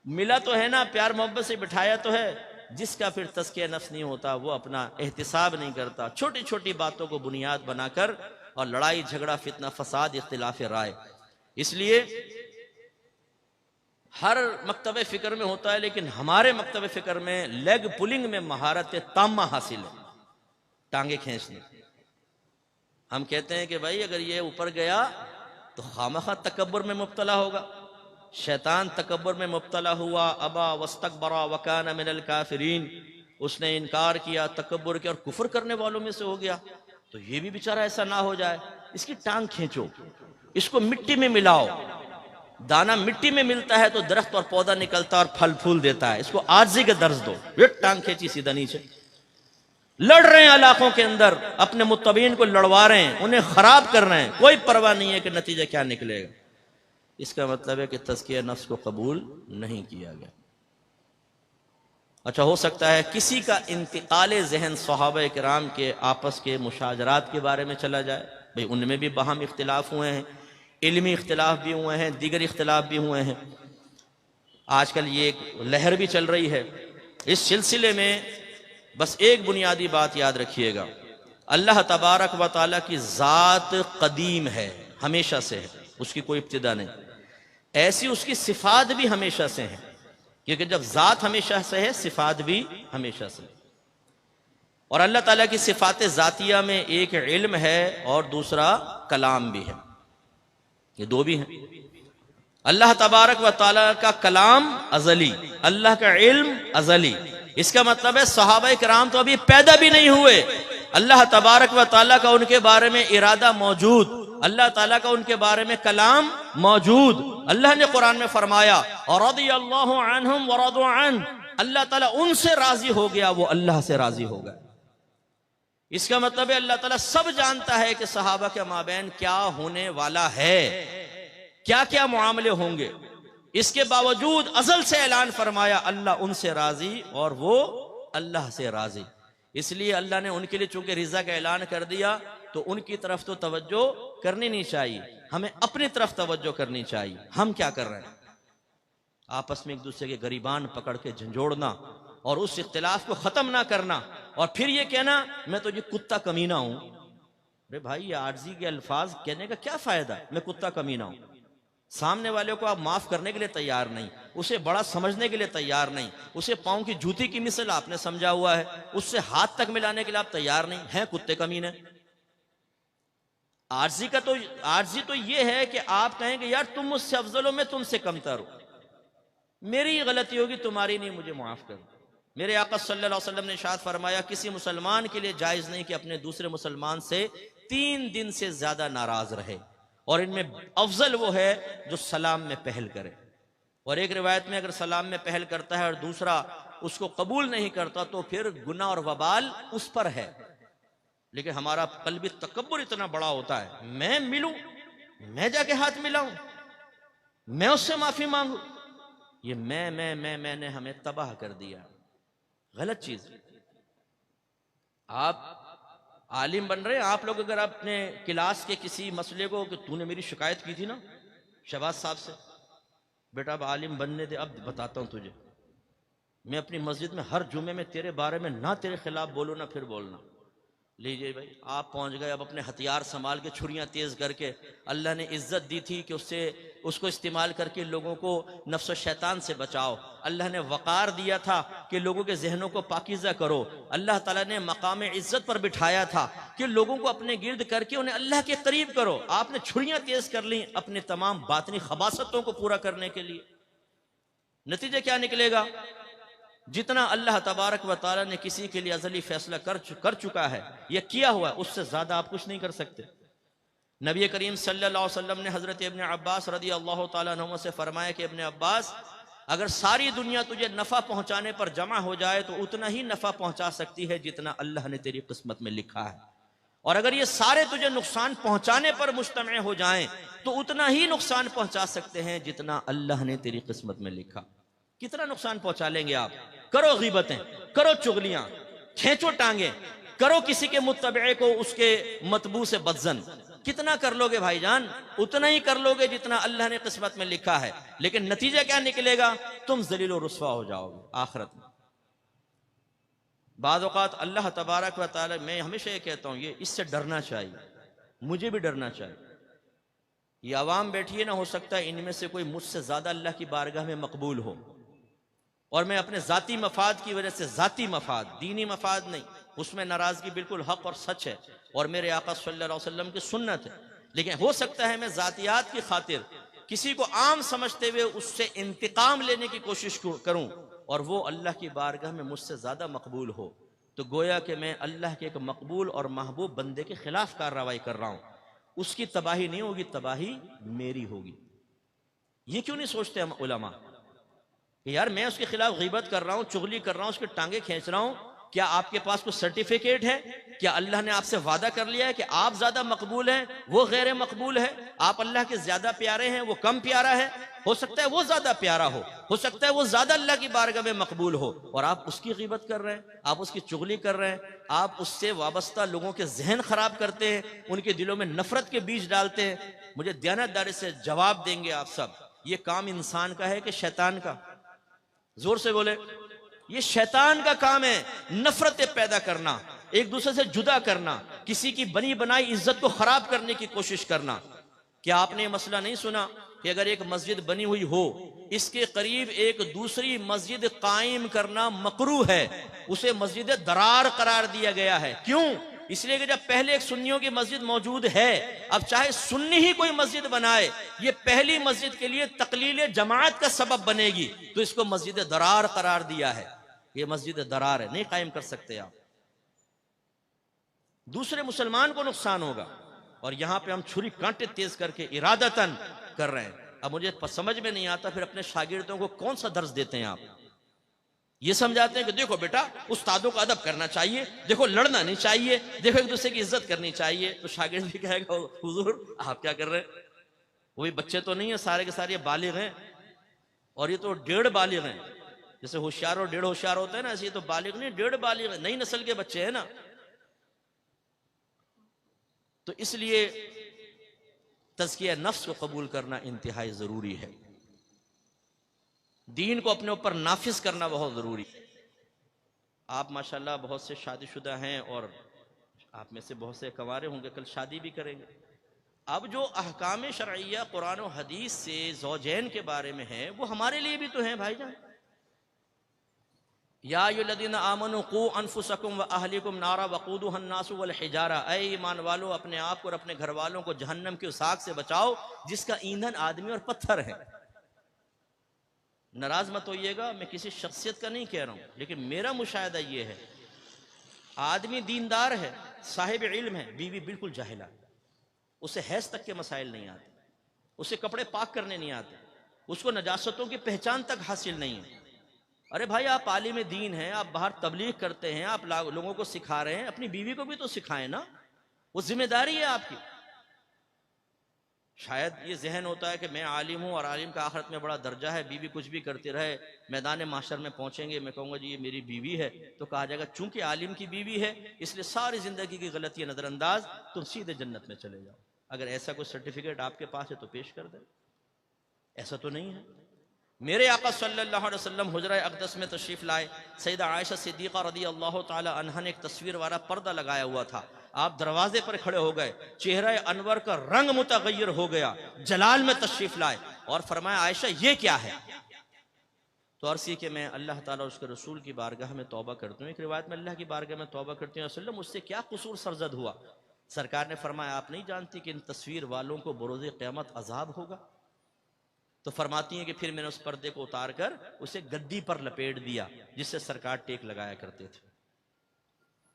ملا تو ہے نا، پیار محبت سے بٹھایا تو ہے، جس کا پھر تزکیہ نفس نہیں ہوتا وہ اپنا احتساب نہیں کرتا، چھوٹی چھوٹی باتوں کو بنیاد بنا کر اور لڑائی جھگڑا فتنہ فساد اختلاف رائے. اس لیے ہر مکتب فکر میں ہوتا ہے، لیکن ہمارے مکتب فکر میں لیگ پولنگ میں مہارت تامہ حاصل ہے، ٹانگیں کھینچنے. ہم کہتے ہیں کہ بھائی اگر یہ اوپر گیا تو خامخواہ تکبر میں مبتلا ہوگا. شیطان تکبر میں مبتلا ہوا، ابا واستکبر وکان من الکافرین، اس نے انکار کیا، تکبر کیا اور کفر کرنے والوں میں سے ہو گیا. تو یہ بھی بیچارہ ایسا نہ ہو جائے، اس کی ٹانگ کھینچو، اس کو مٹی میں ملاؤ. دانا مٹی میں ملتا ہے تو درخت اور پودا نکلتا ہے اور پھل پھول دیتا ہے. اس کو عاجزی کا درس دو. یہ ٹانگ کھینچی سیدھا نیچے. لڑ رہے ہیں علاقوں کے اندر، اپنے متبعین کو لڑوا رہے ہیں، انہیں خراب کر رہے ہیں، کوئی پرواہ نہیں ہے کہ نتیجہ کیا نکلے گا. اس کا مطلب ہے کہ تزکیہ نفس کو قبول نہیں کیا گیا. اچھا، ہو سکتا ہے کسی کا انتقال ذہن صحابہ کرام کے آپس کے مشاجرات کے بارے میں چلا جائے. بھئی ان میں بھی باہم اختلاف ہوئے ہیں، علمی اختلاف بھی ہوئے ہیں، دیگر اختلاف بھی ہوئے ہیں. آج کل یہ ایک لہر بھی چل رہی ہے. اس سلسلے میں بس ایک بنیادی بات یاد رکھیے گا، اللہ تبارک و تعالیٰ کی ذات قدیم ہے، ہمیشہ سے ہے، اس کی کوئی ابتدا نہیں. ایسی اس کی صفات بھی ہمیشہ سے ہیں، کیونکہ جب ذات ہمیشہ سے ہے صفات بھی ہمیشہ سے. اور اللہ تعالیٰ کی صفات ذاتیہ میں ایک علم ہے اور دوسرا کلام بھی ہے، یہ دو بھی ہیں. اللہ تبارک و تعالیٰ کا کلام ازلی، اللہ کا علم ازلی. اس کا مطلب ہے صحابہ کرام تو ابھی پیدا بھی نہیں ہوئے، اللہ تبارک و تعالیٰ کا ان کے بارے میں ارادہ موجود، اللہ تعالیٰ کا ان کے بارے میں کلام موجود. اللہ نے قرآن میں فرمایا رضی اللہ عنہم ورضوا عنہ، اللہ تعالیٰ ان سے راضی ہو گیا، وہ اللہ سے راضی ہو گئے. اس کا مطلب ہے اللہ تعالیٰ سب جانتا ہے کہ صحابہ کے مابین کیا ہونے والا ہے، کیا کیا معاملے ہوں گے. اس کے باوجود ازل سے اعلان فرمایا اللہ ان سے راضی اور وہ اللہ سے راضی. اس لیے اللہ نے ان کے لیے چونکہ رضا کا اعلان کر دیا تو ان کی طرف تو توجہ کرنی نہیں چاہیے، ہمیں اپنی طرف توجہ کرنی چاہیے. ہم کیا کر رہے ہیں؟ آپس میں ایک دوسرے کے گریبان پکڑ کے جھنجھوڑنا اور اس اختلاف کو ختم نہ کرنا، اور پھر یہ کہنا میں تو یہ کتا کمینہ ہوں. ارے بھائی، یہ عاجزی کے الفاظ کہنے کا کیا فائدہ ہے؟ میں کتا کمینہ ہوں. سامنے والے کو آپ معاف کرنے کے لیے تیار نہیں، اسے بڑا سمجھنے کے لیے تیار نہیں، اسے پاؤں کی جوتی کی مثل آپ نے سمجھا ہوا ہے، اس سے ہاتھ تک ملانے کے لیے آپ تیار نہیں ہیں. کتے کمینے. عاجزی تو یہ ہے کہ آپ کہیں کہ یار تم مجھ سے افضل ہو، میں تم سے کمتر ہوں، میری غلطی ہوگی تمہاری نہیں، مجھے معاف کر. میرے آقا صلی اللہ علیہ وسلم نے ارشاد فرمایا کسی مسلمان کے لیے جائز نہیں کہ اپنے دوسرے مسلمان سے 3 دن سے زیادہ ناراض رہے، اور ان میں افضل وہ ہے جو سلام میں پہل کرے. اور ایک روایت میں اگر سلام میں پہل کرتا ہے اور دوسرا اس کو قبول نہیں کرتا تو پھر گناہ اور وبال اس پر ہے. لیکن ہمارا قلبی تکبر اتنا بڑا ہوتا ہے، میں ملوں، میں جا کے ہاتھ ملاؤں، میں اس سے معافی مانگوں. یہ میں نے ہمیں تباہ کر دیا. غلط چیز. آپ عالم بن رہے ہیں، آپ لوگ اگر اپنے کلاس کے کسی مسئلے کو کہ تو نے میری شکایت کی تھی نا شہباز صاحب سے، بیٹا اب عالم بننے دے، اب بتاتا ہوں تجھے، میں اپنی مسجد میں ہر جمعے میں تیرے بارے میں نہ تیرے خلاف بولوں نہ پھر بولنا. لیجئے بھائی، آپ پہنچ گئے اب اپنے ہتھیار سنبھال کے، چھریاں تیز کر کے. اللہ نے عزت دی تھی کہ اس کو استعمال کر کے لوگوں کو نفس و شیطان سے بچاؤ. اللہ نے وقار دیا تھا کہ لوگوں کے ذہنوں کو پاکیزہ کرو. اللہ تعالیٰ نے مقام عزت پر بٹھایا تھا کہ لوگوں کو اپنے گرد کر کے انہیں اللہ کے قریب کرو. آپ نے چھریاں تیز کر لیں اپنے تمام باطنی خباثتوں کو پورا کرنے کے لیے. نتیجہ کیا نکلے گا؟ جتنا اللہ تبارک و تعالیٰ نے کسی کے لیے ازلی فیصلہ کر چکا ہے، یہ کیا ہوا ہے، اس سے زیادہ آپ کچھ نہیں کر سکتے. نبی کریم صلی اللہ علیہ وسلم نے حضرت ابن عباس رضی اللہ تعالیٰ عنہ سے فرمایا کہ ابن عباس، اگر ساری دنیا تجھے نفع پہنچانے پر جمع ہو جائے تو اتنا ہی نفع پہنچا سکتی ہے جتنا اللہ نے تیری قسمت میں لکھا ہے، اور اگر یہ سارے تجھے نقصان پہنچانے پر مجتمع ہو جائیں تو اتنا ہی نقصان پہنچا سکتے ہیں جتنا اللہ نے تیری قسمت میں لکھا. کتنا نقصان پہنچا لیں گے آپ؟ کرو غیبتیں، کرو چغلیاں، کھینچو ٹانگیں، کرو کسی کے متبعے کو اس کے متبوع سے بدزن، کتنا کر لو گے بھائی جان؟ اتنا ہی کر لو گے جتنا اللہ نے قسمت میں لکھا ہے، لیکن نتیجہ کیا نکلے گا؟ تم ذلیل و رسوا ہو جاؤ گے آخرت میں۔ بعض اوقات اللہ تبارک و تعالی، میں ہمیشہ یہ کہتا ہوں، یہ اس سے ڈرنا چاہیے، مجھے بھی ڈرنا چاہیے۔ یہ عوام بیٹھی ہے نا، ہو سکتا ہے ان میں سے کوئی مجھ سے زیادہ اللہ کی بارگاہ میں مقبول ہو، اور میں اپنے ذاتی مفاد کی وجہ سے، ذاتی مفاد، دینی مفاد نہیں، اس میں ناراضگی بالکل حق اور سچ ہے، اور میرے آقا صلی اللہ علیہ وسلم کی سنت ہے، لیکن ہو سکتا ہے میں ذاتیات کی خاطر کسی کو عام سمجھتے ہوئے اس سے انتقام لینے کی کوشش کروں، اور وہ اللہ کی بارگاہ میں مجھ سے زیادہ مقبول ہو، تو گویا کہ میں اللہ کے ایک مقبول اور محبوب بندے کے خلاف کارروائی کر رہا ہوں۔ اس کی تباہی نہیں ہوگی، تباہی میری ہوگی۔ یہ کیوں نہیں سوچتے ہم علماء کہ یار میں اس کے خلاف غیبت کر رہا ہوں، چغلی کر رہا ہوں، اس کی ٹانگیں کھینچ رہا ہوں، کیا آپ کے پاس کوئی سرٹیفکیٹ ہے؟ کیا اللہ نے آپ سے وعدہ کر لیا ہے کہ آپ زیادہ مقبول ہیں، وہ غیر مقبول ہے؟ آپ اللہ کے زیادہ پیارے ہیں، وہ کم پیارا ہے؟ ہو سکتا ہے وہ زیادہ پیارا ہو سکتا ہے وہ زیادہ اللہ کی بارگاہ میں مقبول ہو، اور آپ اس کی غیبت کر رہے ہیں، آپ اس کی چغلی کر رہے ہیں، آپ اس سے وابستہ لوگوں کے ذہن خراب کرتے ہیں، ان کے دلوں میں نفرت کے بیج ڈالتے ہیں۔ مجھے دیانتداری سے جواب دیں گے آپ سب، یہ کام انسان کا ہے کہ شیطان کا؟ زور سے بولے۔ یہ شیطان کا کام ہے، نفرتیں پیدا کرنا، ایک دوسرے سے جدا کرنا، کسی کی بنی بنائی عزت کو خراب کرنے کی کوشش کرنا۔ کیا آپ نے یہ مسئلہ نہیں سنا کہ اگر ایک مسجد بنی ہوئی ہو، اس کے قریب ایک دوسری مسجد قائم کرنا مکروہ ہے، اسے مسجد درار قرار دیا گیا ہے؟ کیوں؟ اس لیے کہ جب پہلے ایک سنیوں کی مسجد موجود ہے، اب چاہے سنی ہی کوئی مسجد بنائے، یہ پہلی مسجد کے لیے تقلیل جماعت کا سبب بنے گی، تو اس کو مسجد درار قرار دیا ہے۔ یہ مسجد درار ہے، نہیں قائم کر سکتے آپ، دوسرے مسلمان کو نقصان ہوگا۔ اور یہاں پہ ہم چھری کانٹے تیز کر کے ارادتاً کر رہے ہیں۔ اب مجھے سمجھ میں نہیں آتا پھر اپنے شاگردوں کو کون سا درس دیتے ہیں آپ؟ یہ سمجھاتے ہیں کہ دیکھو بیٹا، استادوں کو ادب کرنا چاہیے، دیکھو لڑنا نہیں چاہیے، دیکھو ایک دوسرے کی عزت کرنی چاہیے، تو شاگرد بھی کہے گا حضور آپ کیا کر رہے ہیں؟ وہی بچے تو نہیں ہیں، سارے کے سارے بالغ ہیں، اور یہ تو 1.5 بالغ ہیں۔ جیسے ہوشیار اور 1.5 ہوشیار ہوتا ہے نا، ایسے یہ تو بالغ نہیں، 1.5 بالغ ہے، نئی نسل کے بچے ہیں نا۔ تو اس لیے تزکیہ نفس کو قبول کرنا انتہائی ضروری ہے، دین کو اپنے اوپر نافذ کرنا بہت ضروری ہے۔ آپ ماشاءاللہ بہت سے شادی شدہ ہیں، اور آپ میں سے بہت سے کنوارے ہوں گے، کل شادی بھی کریں گے۔ اب جو احکام شرعیہ قرآن و حدیث سے زوجین کے بارے میں ہیں، وہ ہمارے لیے بھی تو ہیں بھائی جان۔ یا ایھا الذین آمنوا قوا انفسکم واہلیکم نارا وقودھا الناس والحجارہ، اے ایمان والو اپنے آپ کو اور اپنے گھر والوں کو جہنم کی اس آگ سے بچاؤ جس کا ایندھن آدمی اور پتھر ہے۔ ناراض مت ہوئیے گا، میں کسی شخصیت کا نہیں کہہ رہا ہوں، لیکن میرا مشاہدہ یہ ہے، آدمی دیندار ہے، صاحب علم ہے، بیوی بالکل جاہلہ، اسے حیض تک کے مسائل نہیں آتے، اسے کپڑے پاک کرنے نہیں آتے، اس کو نجاستوں کی پہچان تک حاصل نہیں ہے۔ ارے بھائی آپ عالم دین ہیں، آپ باہر تبلیغ کرتے ہیں، آپ لوگوں کو سکھا رہے ہیں، اپنی بیوی کو بھی تو سکھائیں نا، وہ ذمہ داری ہے آپ کی۔ شاید یہ ذہن ہوتا ہے کہ میں عالم ہوں اور عالم کا آخرت میں بڑا درجہ ہے، بیوی کچھ بھی کرتی رہے، میدان محشر میں پہنچیں گے میں کہوں گا جی یہ میری بیوی ہے، تو کہا جائے گا چونکہ عالم کی بیوی ہے اس لیے ساری زندگی کی غلطیاں نظر انداز، تم سیدھے جنت میں چلے جاؤ۔ اگر ایسا کوئی سرٹیفکیٹ آپ کے پاس ہے تو پیش کر دیں، ایسا تو نہیں ہے۔ میرے آقا صلی اللہ علیہ وسلم حجرہ اقدس میں تشریف لائے، سیدہ عائشہ صدیقہ رضی اللہ تعالی عنہا نے ایک تصویر والا پردہ لگایا ہوا تھا، آپ دروازے پر کھڑے ہو گئے، چہرہ انور کا رنگ متغیر ہو گیا، جلال میں تشریف لائے اور فرمایا عائشہ یہ کیا ہے؟ تو عرض کی کہ میں اللہ تعالیٰ اور اس کے رسول کی بارگاہ میں توبہ کرتی ہوں۔ ایک روایت میں اللہ کی بارگاہ میں توبہ کرتی ہوں وسلم، اس سے کیا قصور سرزد ہوا؟ سرکار نے فرمایا آپ نہیں جانتی کہ ان تصویر والوں کو بروز قیامت عذاب ہوگا؟ تو فرماتی ہیں کہ پھر میں نے اس پردے کو اتار کر اسے گدی پر لپیٹ دیا جس سے سرکار ٹیک لگایا کرتے تھے۔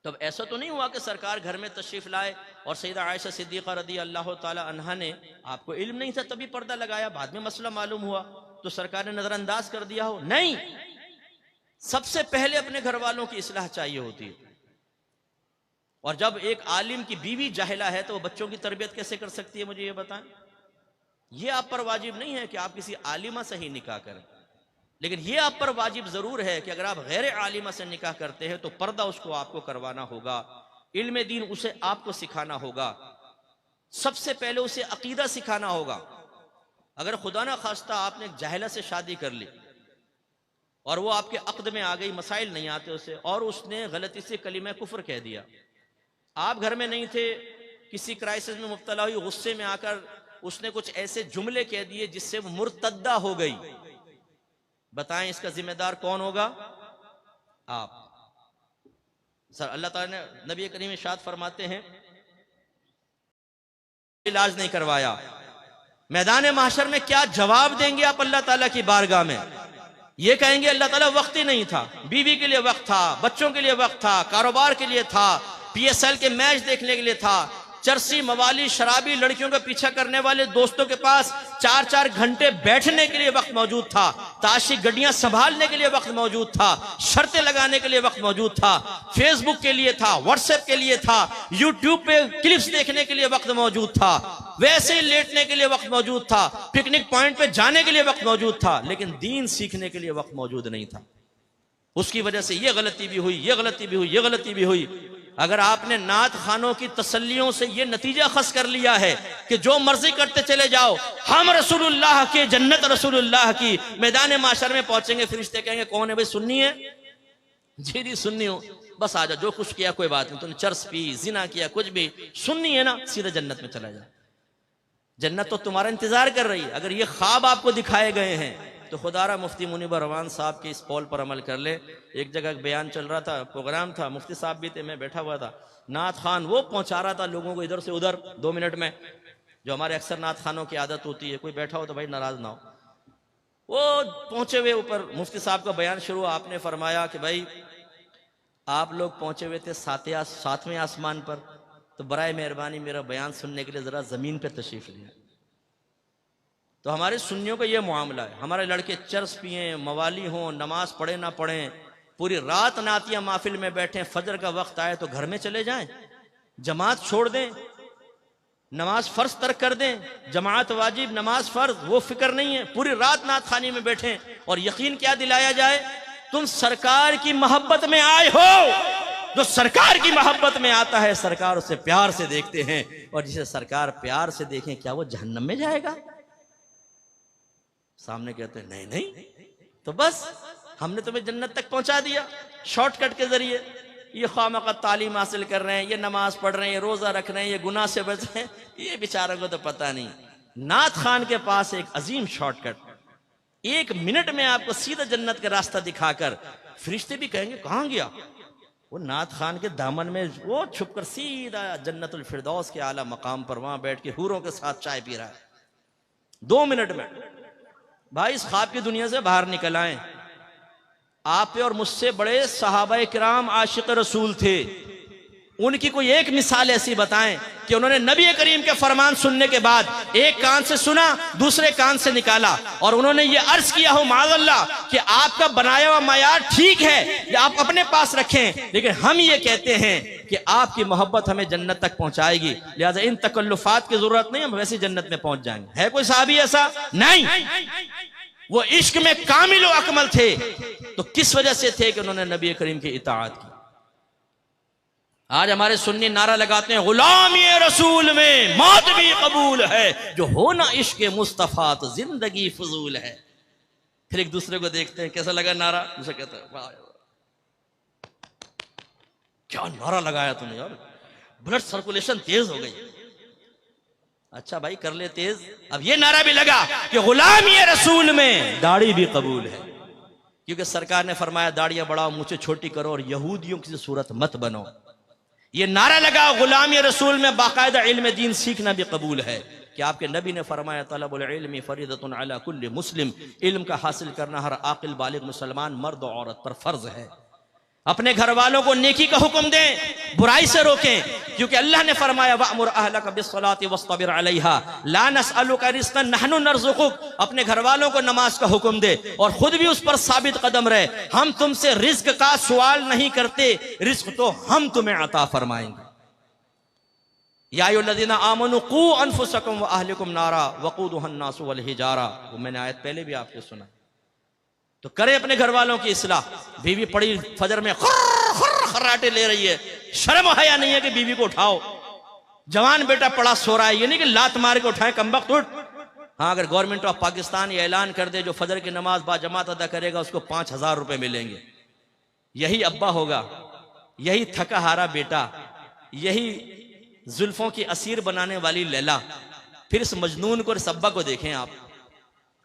تب ایسا تو نہیں ہوا کہ سرکار گھر میں تشریف لائے اور سیدہ عائشہ صدیقہ رضی اللہ تعالی عنہا نے، آپ کو علم نہیں تھا تبھی پردہ لگایا، بعد میں مسئلہ معلوم ہوا تو سرکار نے نظر انداز کر دیا ہو؟ نہیں، سب سے پہلے اپنے گھر والوں کی اصلاح چاہیے ہوتی ہے۔ اور جب ایک عالم کی بیوی جاہلہ ہے تو وہ بچوں کی تربیت کیسے کر سکتی ہے؟ مجھے یہ بتائیں۔ یہ آپ پر واجب نہیں ہے کہ آپ کسی عالمہ سے ہی نکاح کریں، لیکن یہ آپ پر واجب ضرور ہے کہ اگر آپ غیر عالمہ سے نکاح کرتے ہیں تو پردہ اس کو آپ کو کروانا ہوگا، علم دین اسے آپ کو سکھانا ہوگا۔ سب سے پہلے اسے عقیدہ سکھانا ہوگا. اگر خدا نہ خواستہ آپ نے ایک جاہلہ سے شادی کر لی اور وہ آپ کے عقد میں آ گئی، مسائل نہیں آتے اسے، اور اس نے غلطی سے کلمہ کفر کہہ دیا، آپ گھر میں نہیں تھے، کسی کرائسس میں مبتلا ہوئی، غصے میں آ کر اس نے کچھ ایسے جملے کہہ دیے جس سے وہ مرتدہ ہو گئی، بتائیں اس کا ذمہ دار کون ہوگا؟ آپ. سر اللہ تعالیٰ نے نبی کریم ارشاد فرماتے ہیں علاج نہیں کروایا، میدان محشر میں کیا جواب دیں گے آپ اللہ تعالیٰ کی بارگاہ میں؟ یہ کہیں گے اللہ تعالیٰ وقت ہی نہیں تھا، بیوی کے لیے وقت تھا، بچوں کے لیے وقت تھا، کاروبار کے لیے تھا، PSL کے میچ دیکھنے کے لیے تھا، چرسی موالی شرابی لڑکیوں کا پیچھا کرنے والے دوستوں کے پاس 4-4 گھنٹے بیٹھنے کے لیے وقت موجود تھا، تاشی گڈیاں سنبھالنے کے لیے وقت موجود تھا، شرطیں لگانے کے لیے وقت موجود تھا، فیس بک کے لیے تھا، واٹس ایپ کے لیے تھا، یوٹیوب پہ کلپس دیکھنے کے لیے وقت موجود تھا، ویسے ہی لیٹنے کے لیے وقت موجود تھا، پکنک پوائنٹ پہ جانے کے لیے وقت موجود تھا، لیکن دین سیکھنے کے لیے وقت موجود نہیں تھا. اس کی وجہ سے یہ غلطی بھی ہوئی، یہ غلطی بھی ہوئی، یہ غلطی بھی ہوئی. اگر آپ نے نعت خوانوں کی تسلیوں سے یہ نتیجہ خاص کر لیا ہے کہ جو مرضی کرتے چلے جاؤ، ہم رسول اللہ کے، جنت رسول اللہ کی، میدان معاشر میں پہنچیں گے، فرشتے کہیں گے کون ہے بھائی؟ سنی ہے؟ جی جی سنی ہوں، بس آ جا، جو کچھ کیا کوئی بات نہیں، تو نے چرس پی، زنا کیا، کچھ بھی سنی ہے نا، سیدھے جنت میں چلا جا. جنت تو تمہارا انتظار کر رہی ہے. اگر یہ خواب آپ کو دکھائے گئے ہیں تو خدا را مفتی منیب روان صاحب کے اس قول پر عمل کر لے. ایک جگہ بیان چل رہا تھا، پروگرام تھا، مفتی صاحب بھی تھے، میں بیٹھا ہوا تھا، نعت خوان وہ پہنچا رہا تھا لوگوں کو ادھر سے ادھر 2 منٹ میں، جو ہمارے اکثر نعت خوانوں کی عادت ہوتی ہے، کوئی بیٹھا ہو تو بھائی ناراض نہ ہو. وہ پہنچے ہوئے اوپر مفتی صاحب کا بیان شروع، آپ نے فرمایا کہ بھائی آپ لوگ پہنچے ہوئے تھے 7ویں آسمان پر، تو برائے مہربانی میرا بیان سننے کے لیے ذرا زمین پہ تشریف لیں. تو ہمارے سنیوں کا یہ معاملہ ہے، ہمارے لڑکے چرس پئیں، موالی ہوں، نماز پڑھیں نہ پڑھیں، پوری رات نعتیہ محفل میں بیٹھیں، فجر کا وقت آئے تو گھر میں چلے جائیں، جماعت چھوڑ دیں، نماز فرض ترک کر دیں، جماعت واجب نماز فرض وہ فکر نہیں ہے، پوری رات نعت خوانی میں بیٹھیں، اور یقین کیا دلایا جائے؟ تم سرکار کی محبت میں آئے ہو. جو سرکار کی محبت میں آتا ہے سرکار اسے پیار سے دیکھتے ہیں، اور جسے سرکار پیار سے دیکھیں کیا وہ جہنم میں جائے گا؟ سامنے کہتے ہیں نہیں نہیں، تو بس ہم نے تمہیں جنت تک پہنچا دیا شارٹ کٹ کے ذریعے. یہ خواہ تعلیم حاصل کر رہے ہیں، یہ نماز پڑھ رہے ہیں، یہ روزہ رکھ رہے ہیں، یہ گناہ سے بچ رہے ہیں، یہ بیچاروں کو تو پتہ نہیں. نعت خوان کے پاس ایک عظیم شارٹ کٹ، 1 منٹ میں آپ کو سیدھا جنت کا راستہ دکھا کر، فرشتے بھی کہیں گے کہاں گیا؟ وہ نعت خوان کے دامن میں وہ چھپ کر سیدھا جنت الفردوس کے اعلیٰ مقام پر وہاں بیٹھ کے حوروں کے ساتھ چائے پی رہا ہے 2 منٹ میں. بھائی اس خواب کی دنیا سے باہر نکل آئیں. آپ پہ اور مجھ سے بڑے صحابہ کرام عاشق رسول تھے، ان کی کوئی ایک مثال ایسی بتائیں کہ انہوں نے نبی کریم کے فرمان سننے کے بعد ایک کان سے سنا، دوسرے کان سے نکالا، اور انہوں نے یہ عرض کیا ہو معاذ اللہ کہ آپ کا بنایا ہوا معیار ٹھیک ہے، یہ آپ اپنے پاس رکھیں، لیکن ہم یہ کہتے ہیں کہ آپ کی محبت ہمیں جنت تک پہنچائے گی، لہٰذا ان تکلفات کی ضرورت نہیں، ہم ویسے جنت میں پہنچ جائیں گے. ہے کوئی صحابی ایسا؟ نہیں. وہ عشق میں کامل و اکمل تھے، تو کس وجہ سے تھے کہ انہوں نے نبی کریم کی اطاعت کی. آج ہمارے سنی نعرہ لگاتے ہیں غلامی رسول میں موت بھی قبول ہے، جو ہونا عشق مصطفیٰ تو زندگی فضول ہے. پھر ایک دوسرے کو دیکھتے ہیں کیسا لگا نعرہ، دوسرا کہتا ہے واہ کیا نعرہ لگایا تم نے یار، بلڈ سرکولیشن تیز ہو گئی. اچھا بھائی کر لے تیز. اب یہ نعرہ بھی لگا کہ غلامی رسول میں داڑھی بھی قبول ہے، کیونکہ سرکار نے فرمایا داڑیاں بڑھاؤ، مونچھیں چھوٹی کرو، اور یہودیوں کی صورت مت بنو. یہ نعرہ لگا غلامی رسول میں باقاعدہ علم دین سیکھنا بھی قبول ہے، کہ آپ کے نبی نے فرمایا طلب العلم فریضۃ علی کل مسلم، علم کا حاصل کرنا ہر عاقل بالغ مسلمان مرد و عورت پر فرض ہے. اپنے گھر والوں کو نیکی کا حکم دیں، برائی سے روکیں، کیونکہ اللہ نے فرمایا وَأْمُرْ أَهْلَكَ بِالصَّلَاةِ وَاصْطَبِرْ عَلَيْهَا لَا نَسْأَلُكَ رِزْقًا نَحْنُ نَرْزُقُكَ. اپنے گھر والوں کو نماز کا حکم دے اور خود بھی اس پر ثابت قدم رہے، ہم تم سے رزق کا سوال نہیں کرتے، رزق تو ہم تمہیں عطا فرمائیں گے. یا ایھا الذین آمنوا قوا انفسکم واہلکم نارا وقودها الناس والحجارہ، وہ میں نے آیت پہلے بھی آپ کو سنا. تو کرے اپنے گھر والوں کی اصلاح. بیوی پڑی فجر میں خراٹے لے رہی ہے، شرم و حیا نہیں ہے کہ بیوی کو اٹھاؤ. جوان بیٹا پڑا سو رہا ہے، یہ نہیں کہ لات مار کے اٹھائیں کمبخت اٹھ. ہاں اگر گورنمنٹ آف پاکستان یہ اعلان کر دے جو فجر کی نماز با جماعت ادا کرے گا اس کو 5,000 روپے ملیں گے. یہی ابا ہوگا، یہی تھکا ہارا بیٹا، یہی زلفوں کی اسیر بنانے والی لیلا. پھر اس مجنون کو اور اس ابا کو دیکھیں آپ،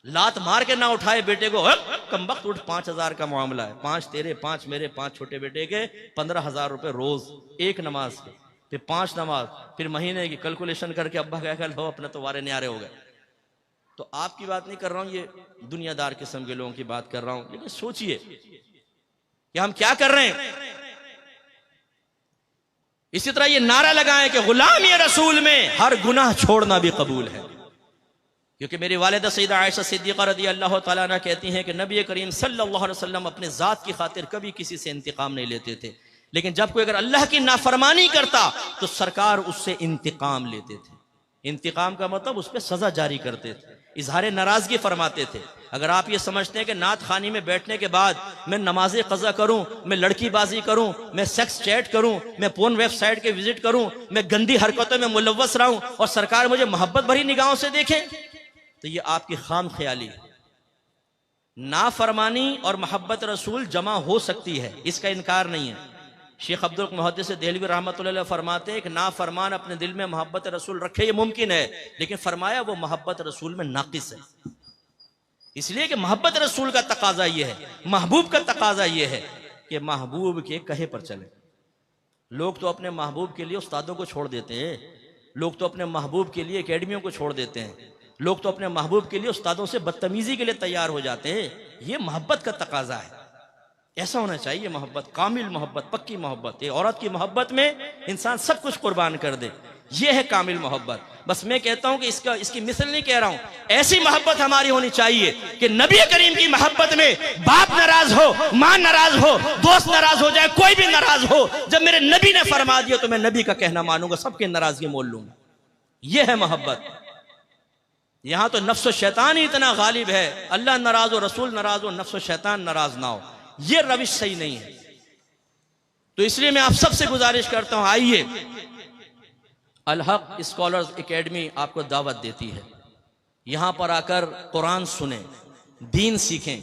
لات مار کے نہ اٹھائے بیٹے کو، کمبخت اٹھ 5,000 کا معاملہ ہے، 5 تیرے 5 میرے 5 چھوٹے بیٹے کے 15,000 روپے روز ایک نماز کے، پھر 5 نماز، پھر مہینے کی کیلکولیشن کر کے ابا کہہ لو اپنے تو وارے نیارے ہو گئے. تو آپ کی بات نہیں کر رہا ہوں، یہ دنیا دار قسم کے لوگوں کی بات کر رہا ہوں. لیکن سوچئے کہ ہم کیا کر رہے ہیں. اسی طرح یہ نعرہ لگائیں کہ غلامی رسول میں ہر گناہ چھوڑنا بھی قبول ہے، کیونکہ میری والدہ سیدہ عائشہ صدیقہ رضی اللہ تعالیٰ عنہ کہتی ہیں کہ نبی کریم صلی اللہ علیہ وسلم اپنے ذات کی خاطر کبھی کسی سے انتقام نہیں لیتے تھے، لیکن جب کوئی اگر اللہ کی نافرمانی کرتا تو سرکار اس سے انتقام لیتے تھے. انتقام کا مطلب اس پہ سزا جاری کرتے تھے، اظہار ناراضگی فرماتے تھے. اگر آپ یہ سمجھتے ہیں کہ نعت خوانی میں بیٹھنے کے بعد میں نماز قضا کروں، میں لڑکی بازی کروں، میں سیکس چیٹ کروں، میں پورن ویب سائٹ کے وزٹ کروں، میں گندی حرکتوں میں ملوث رہوں اور سرکار مجھے محبت بھری نگاہوں سے دیکھیں، تو یہ آپ کی خام خیالی ہے. نافرمانی اور محبت رسول جمع ہو سکتی ہے، اس کا انکار نہیں ہے. شیخ عبدالمحدث دہلوی رحمۃ اللہ علیہ فرماتے ہیں کہ نافرمان اپنے دل میں محبت رسول رکھے یہ ممکن ہے، لیکن فرمایا وہ محبت رسول میں ناقص ہے. اس لیے کہ محبت رسول کا تقاضا یہ ہے، محبوب کا تقاضا یہ ہے کہ محبوب کے کہے پر چلے. لوگ تو اپنے محبوب کے لیے استادوں کو چھوڑ دیتے ہیں، لوگ تو اپنے محبوب کے لیے اکیڈمیوں کو چھوڑ دیتے ہیں، لوگ تو اپنے محبوب کے لیے استادوں سے بدتمیزی کے لیے تیار ہو جاتے ہیں. یہ محبت کا تقاضا ہے، ایسا ہونا چاہیے. محبت کامل محبت، پکی محبت. ایک عورت کی محبت میں انسان سب کچھ قربان کر دے، یہ ہے کامل محبت. بس میں کہتا ہوں کہ اس کی مثل نہیں کہہ رہا ہوں، ایسی محبت ہماری ہونی چاہیے کہ نبی کریم کی محبت میں باپ ناراض ہو، ماں ناراض ہو، دوست ناراض ہو جائے، کوئی بھی ناراض ہو، جب میرے نبی نے فرما دیا تو میں نبی کا کہنا مانوں گا، سب کی ناراضگی مول لوں گا. یہ ہے محبت. یہاں تو نفس و شیطان ہی اتنا غالب ہے، اللہ ناراض ہو، رسول ناراض ہو، نفس و شیطان ناراض نہ ہو، یہ روش صحیح نہیں ہے. تو اس لیے میں آپ سب سے گزارش کرتا ہوں، آئیے الحق اسکالرز اکیڈمی آپ کو دعوت دیتی ہے. یہاں پر آ کر قرآن سنیں، دین سیکھیں،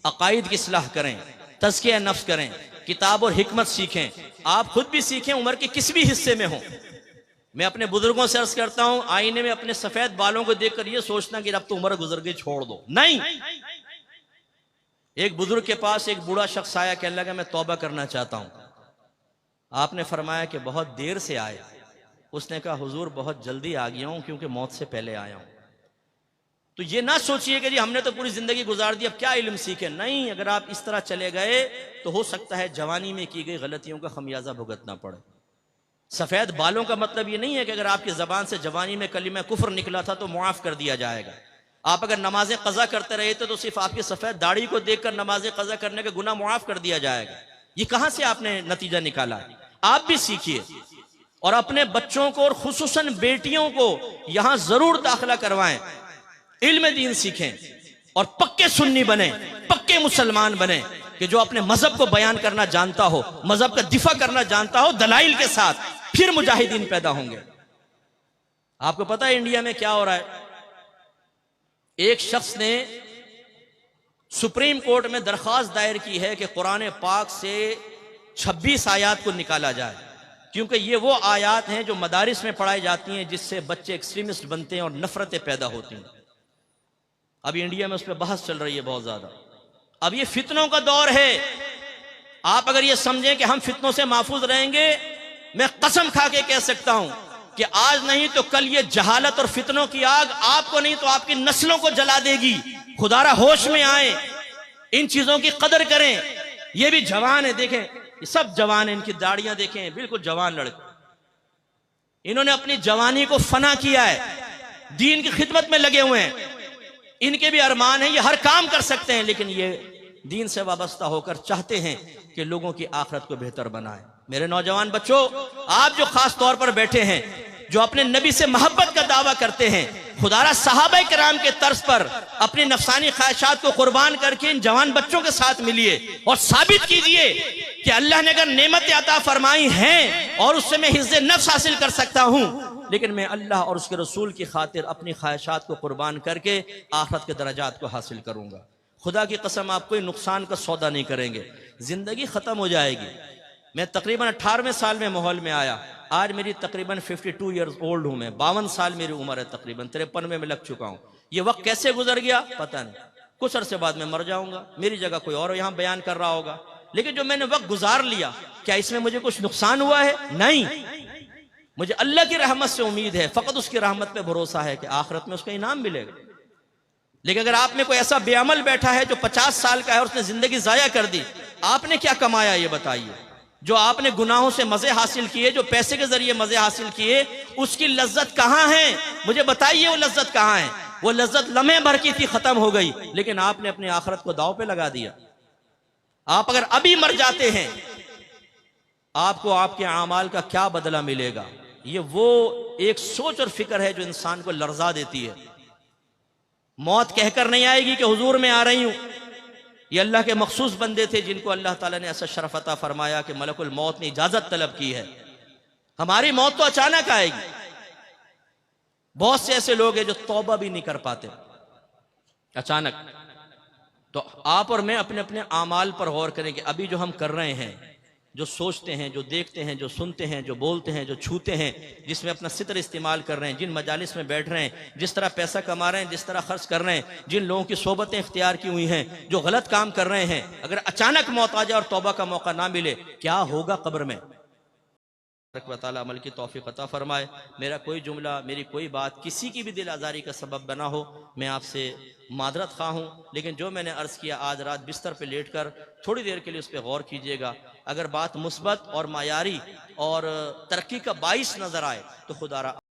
عقائد کی اصلاح کریں، تزکیہ نفس کریں، کتاب اور حکمت سیکھیں. آپ خود بھی سیکھیں، عمر کے کس بھی حصے میں ہوں. میں اپنے بزرگوں سے عرض کرتا ہوں، آئینے میں اپنے سفید بالوں کو دیکھ کر یہ سوچنا کہ اب تو عمر گزر گئی چھوڑ دو، نہیں. ایک بزرگ کے پاس ایک بوڑھا شخص آیا، کہنے لگا میں توبہ کرنا چاہتا ہوں. آپ نے فرمایا کہ بہت دیر سے آئے. اس نے کہا حضور بہت جلدی آ گیا ہوں کیونکہ موت سے پہلے آیا ہوں. تو یہ نہ سوچئے کہ جی ہم نے تو پوری زندگی گزار دی اب کیا علم سیکھے. نہیں، اگر آپ اس طرح چلے گئے تو ہو سکتا ہے جوانی میں کی گئی غلطیوں کا خمیازہ بھگتنا پڑے. سفید بالوں کا مطلب یہ نہیں ہے کہ اگر آپ کی زبان سے جوانی میں کلمہ کفر نکلا تھا تو معاف کر دیا جائے گا. آپ اگر نمازیں قضا کرتے رہے تھے تو صرف آپ کی سفید داڑھی کو دیکھ کر نمازیں قضا کرنے کا گناہ معاف کر دیا جائے گا. یہ کہاں سے آپ نے نتیجہ نکالا؟ آپ بھی سیکھیے اور اپنے بچوں کو اور خصوصاً بیٹیوں کو یہاں ضرور داخلہ کروائیں، علم دین سیکھیں اور پکے سنی بنیں، پکے مسلمان بنیں کہ جو اپنے مذہب کو بیان کرنا جانتا ہو، مذہب کا دفاع کرنا جانتا ہو دلائل کے ساتھ، پھر مجاہدین پیدا ہوں گے. آپ کو پتہ ہے انڈیا میں کیا ہو رہا ہے؟ ایک شخص نے سپریم کورٹ میں درخواست دائر کی ہے کہ قرآن پاک سے 26 آیات کو نکالا جائے، کیونکہ یہ وہ آیات ہیں جو مدارس میں پڑھائی جاتی ہیں جس سے بچے ایکسٹریمسٹ بنتے ہیں اور نفرتیں پیدا ہوتی ہیں. ابھی انڈیا میں اس پہ بحث چل رہی ہے بہت زیادہ. اب یہ فتنوں کا دور ہے. آپ اگر یہ سمجھیں کہ ہم فتنوں سے محفوظ رہیں گے، میں قسم کھا کے کہہ سکتا ہوں کہ آج نہیں تو کل یہ جہالت اور فتنوں کی آگ آپ کو نہیں تو آپ کی نسلوں کو جلا دے گی. خدارا ہوش میں آئیں، ان چیزوں کی قدر کریں. یہ بھی جوان ہے، دیکھیں یہ سب جوان ہیں، ان کی داڑیاں دیکھیں، بالکل جوان لڑکے. انہوں نے اپنی جوانی کو فنا کیا ہے، دین کی خدمت میں لگے ہوئے ہیں. ان کے بھی ارمان ہیں، یہ ہر کام کر سکتے ہیں، لیکن یہ دین سے وابستہ ہو کر چاہتے ہیں کہ لوگوں کی آخرت کو بہتر بنائیں. میرے نوجوان بچوں، آپ جو خاص طور پر بیٹھے ہیں، جو اپنے نبی سے محبت کا دعویٰ کرتے ہیں، خدارا صحابہ کرام کے طرز پر اپنی نفسانی خواہشات کو قربان کر کے ان جوان بچوں کے ساتھ ملیے اور ثابت کیجئے کہ اللہ نے اگر نعمت عطا فرمائی ہیں اور اس سے میں حفظ نفس حاصل کر سکتا ہوں لیکن میں اللہ اور اس کے رسول کی خاطر اپنی خواہشات کو قربان کر کے آخرت کے درجات کو حاصل کروں گا۔ خدا کی قسم آپ کوئی نقصان کا سودا نہیں کریں گے، زندگی ختم ہو جائے گی۔ میں تقریباً 18ویں سال میں ماحول میں آیا، آج میری تقریباً 52 ایئرز اولڈ ہوں، میں 52 سال میری عمر ہے، تقریباً 53 میں لگ چکا ہوں۔ یہ وقت کیسے گزر گیا پتہ نہیں، کچھ عرصے بعد میں مر جاؤں گا، میری جگہ کوئی اور یہاں بیان کر رہا ہوگا، لیکن جو میں نے وقت گزار لیا کیا اس میں مجھے کچھ نقصان ہوا ہے؟ نہیں، مجھے اللہ کی رحمت سے امید ہے، فقط اس کی رحمت پہ بھروسہ ہے کہ آخرت میں اس کا انعام ملے گا۔ لیکن اگر آپ میں کوئی ایسا بے عمل بیٹھا ہے جو 50 سال کا ہے اور اس نے زندگی ضائع کر دی، آپ نے کیا کمایا یہ بتائیے؟ جو آپ نے گناہوں سے مزے حاصل کیے، جو پیسے کے ذریعے مزے حاصل کیے، اس کی لذت کہاں ہے؟ مجھے بتائیے وہ لذت کہاں ہے؟ وہ لذت لمحے بھر کی تھی، ختم ہو گئی، لیکن آپ نے اپنی آخرت کو داؤ پہ لگا دیا۔ آپ اگر ابھی مر جاتے ہیں، آپ کو آپ کے اعمال کا کیا بدلہ ملے گا؟ یہ وہ ایک سوچ اور فکر ہے جو انسان کو لرزا دیتی ہے۔ موت کہہ کر نہیں آئے گی کہ حضور میں آ رہی ہوں۔ یہ اللہ کے مخصوص بندے تھے جن کو اللہ تعالیٰ نے ایسا شرف عطا فرمایا کہ ملک الموت نے اجازت طلب کی ہے۔ ہماری موت تو اچانک آئے گی۔ بہت سے ایسے لوگ ہیں جو توبہ بھی نہیں کر پاتے اچانک۔ تو آپ اور میں اپنے اپنے اعمال پر غور کریں کہ ابھی جو ہم کر رہے ہیں، جو سوچتے ہیں، جو دیکھتے ہیں، جو سنتے ہیں، جو بولتے ہیں، جو چھوتے ہیں، جس میں اپنا ستر استعمال کر رہے ہیں، جن مجالس میں بیٹھ رہے ہیں، جس طرح پیسہ کما رہے ہیں، جس طرح خرچ کر رہے ہیں، جن لوگوں کی صحبتیں اختیار کی ہوئی ہیں، جو غلط کام کر رہے ہیں، اگر اچانک موت آ جائے اور توبہ کا موقع نہ ملے، کیا ہوگا قبر میں؟ و تعالیٰ عمل کی توفیق عطا فرمائے۔ میرا کوئی جملہ، میری کوئی بات کسی کی بھی دل آزاری کا سبب بنا ہو، میں آپ سے معذرت خواہ ہوں، لیکن جو میں نے عرض کیا آج رات بستر پہ لیٹ کر تھوڑی دیر کے لیے اس پہ غور کیجئے گا۔ اگر بات مثبت اور معیاری اور ترقی کا باعث نظر آئے تو خدا را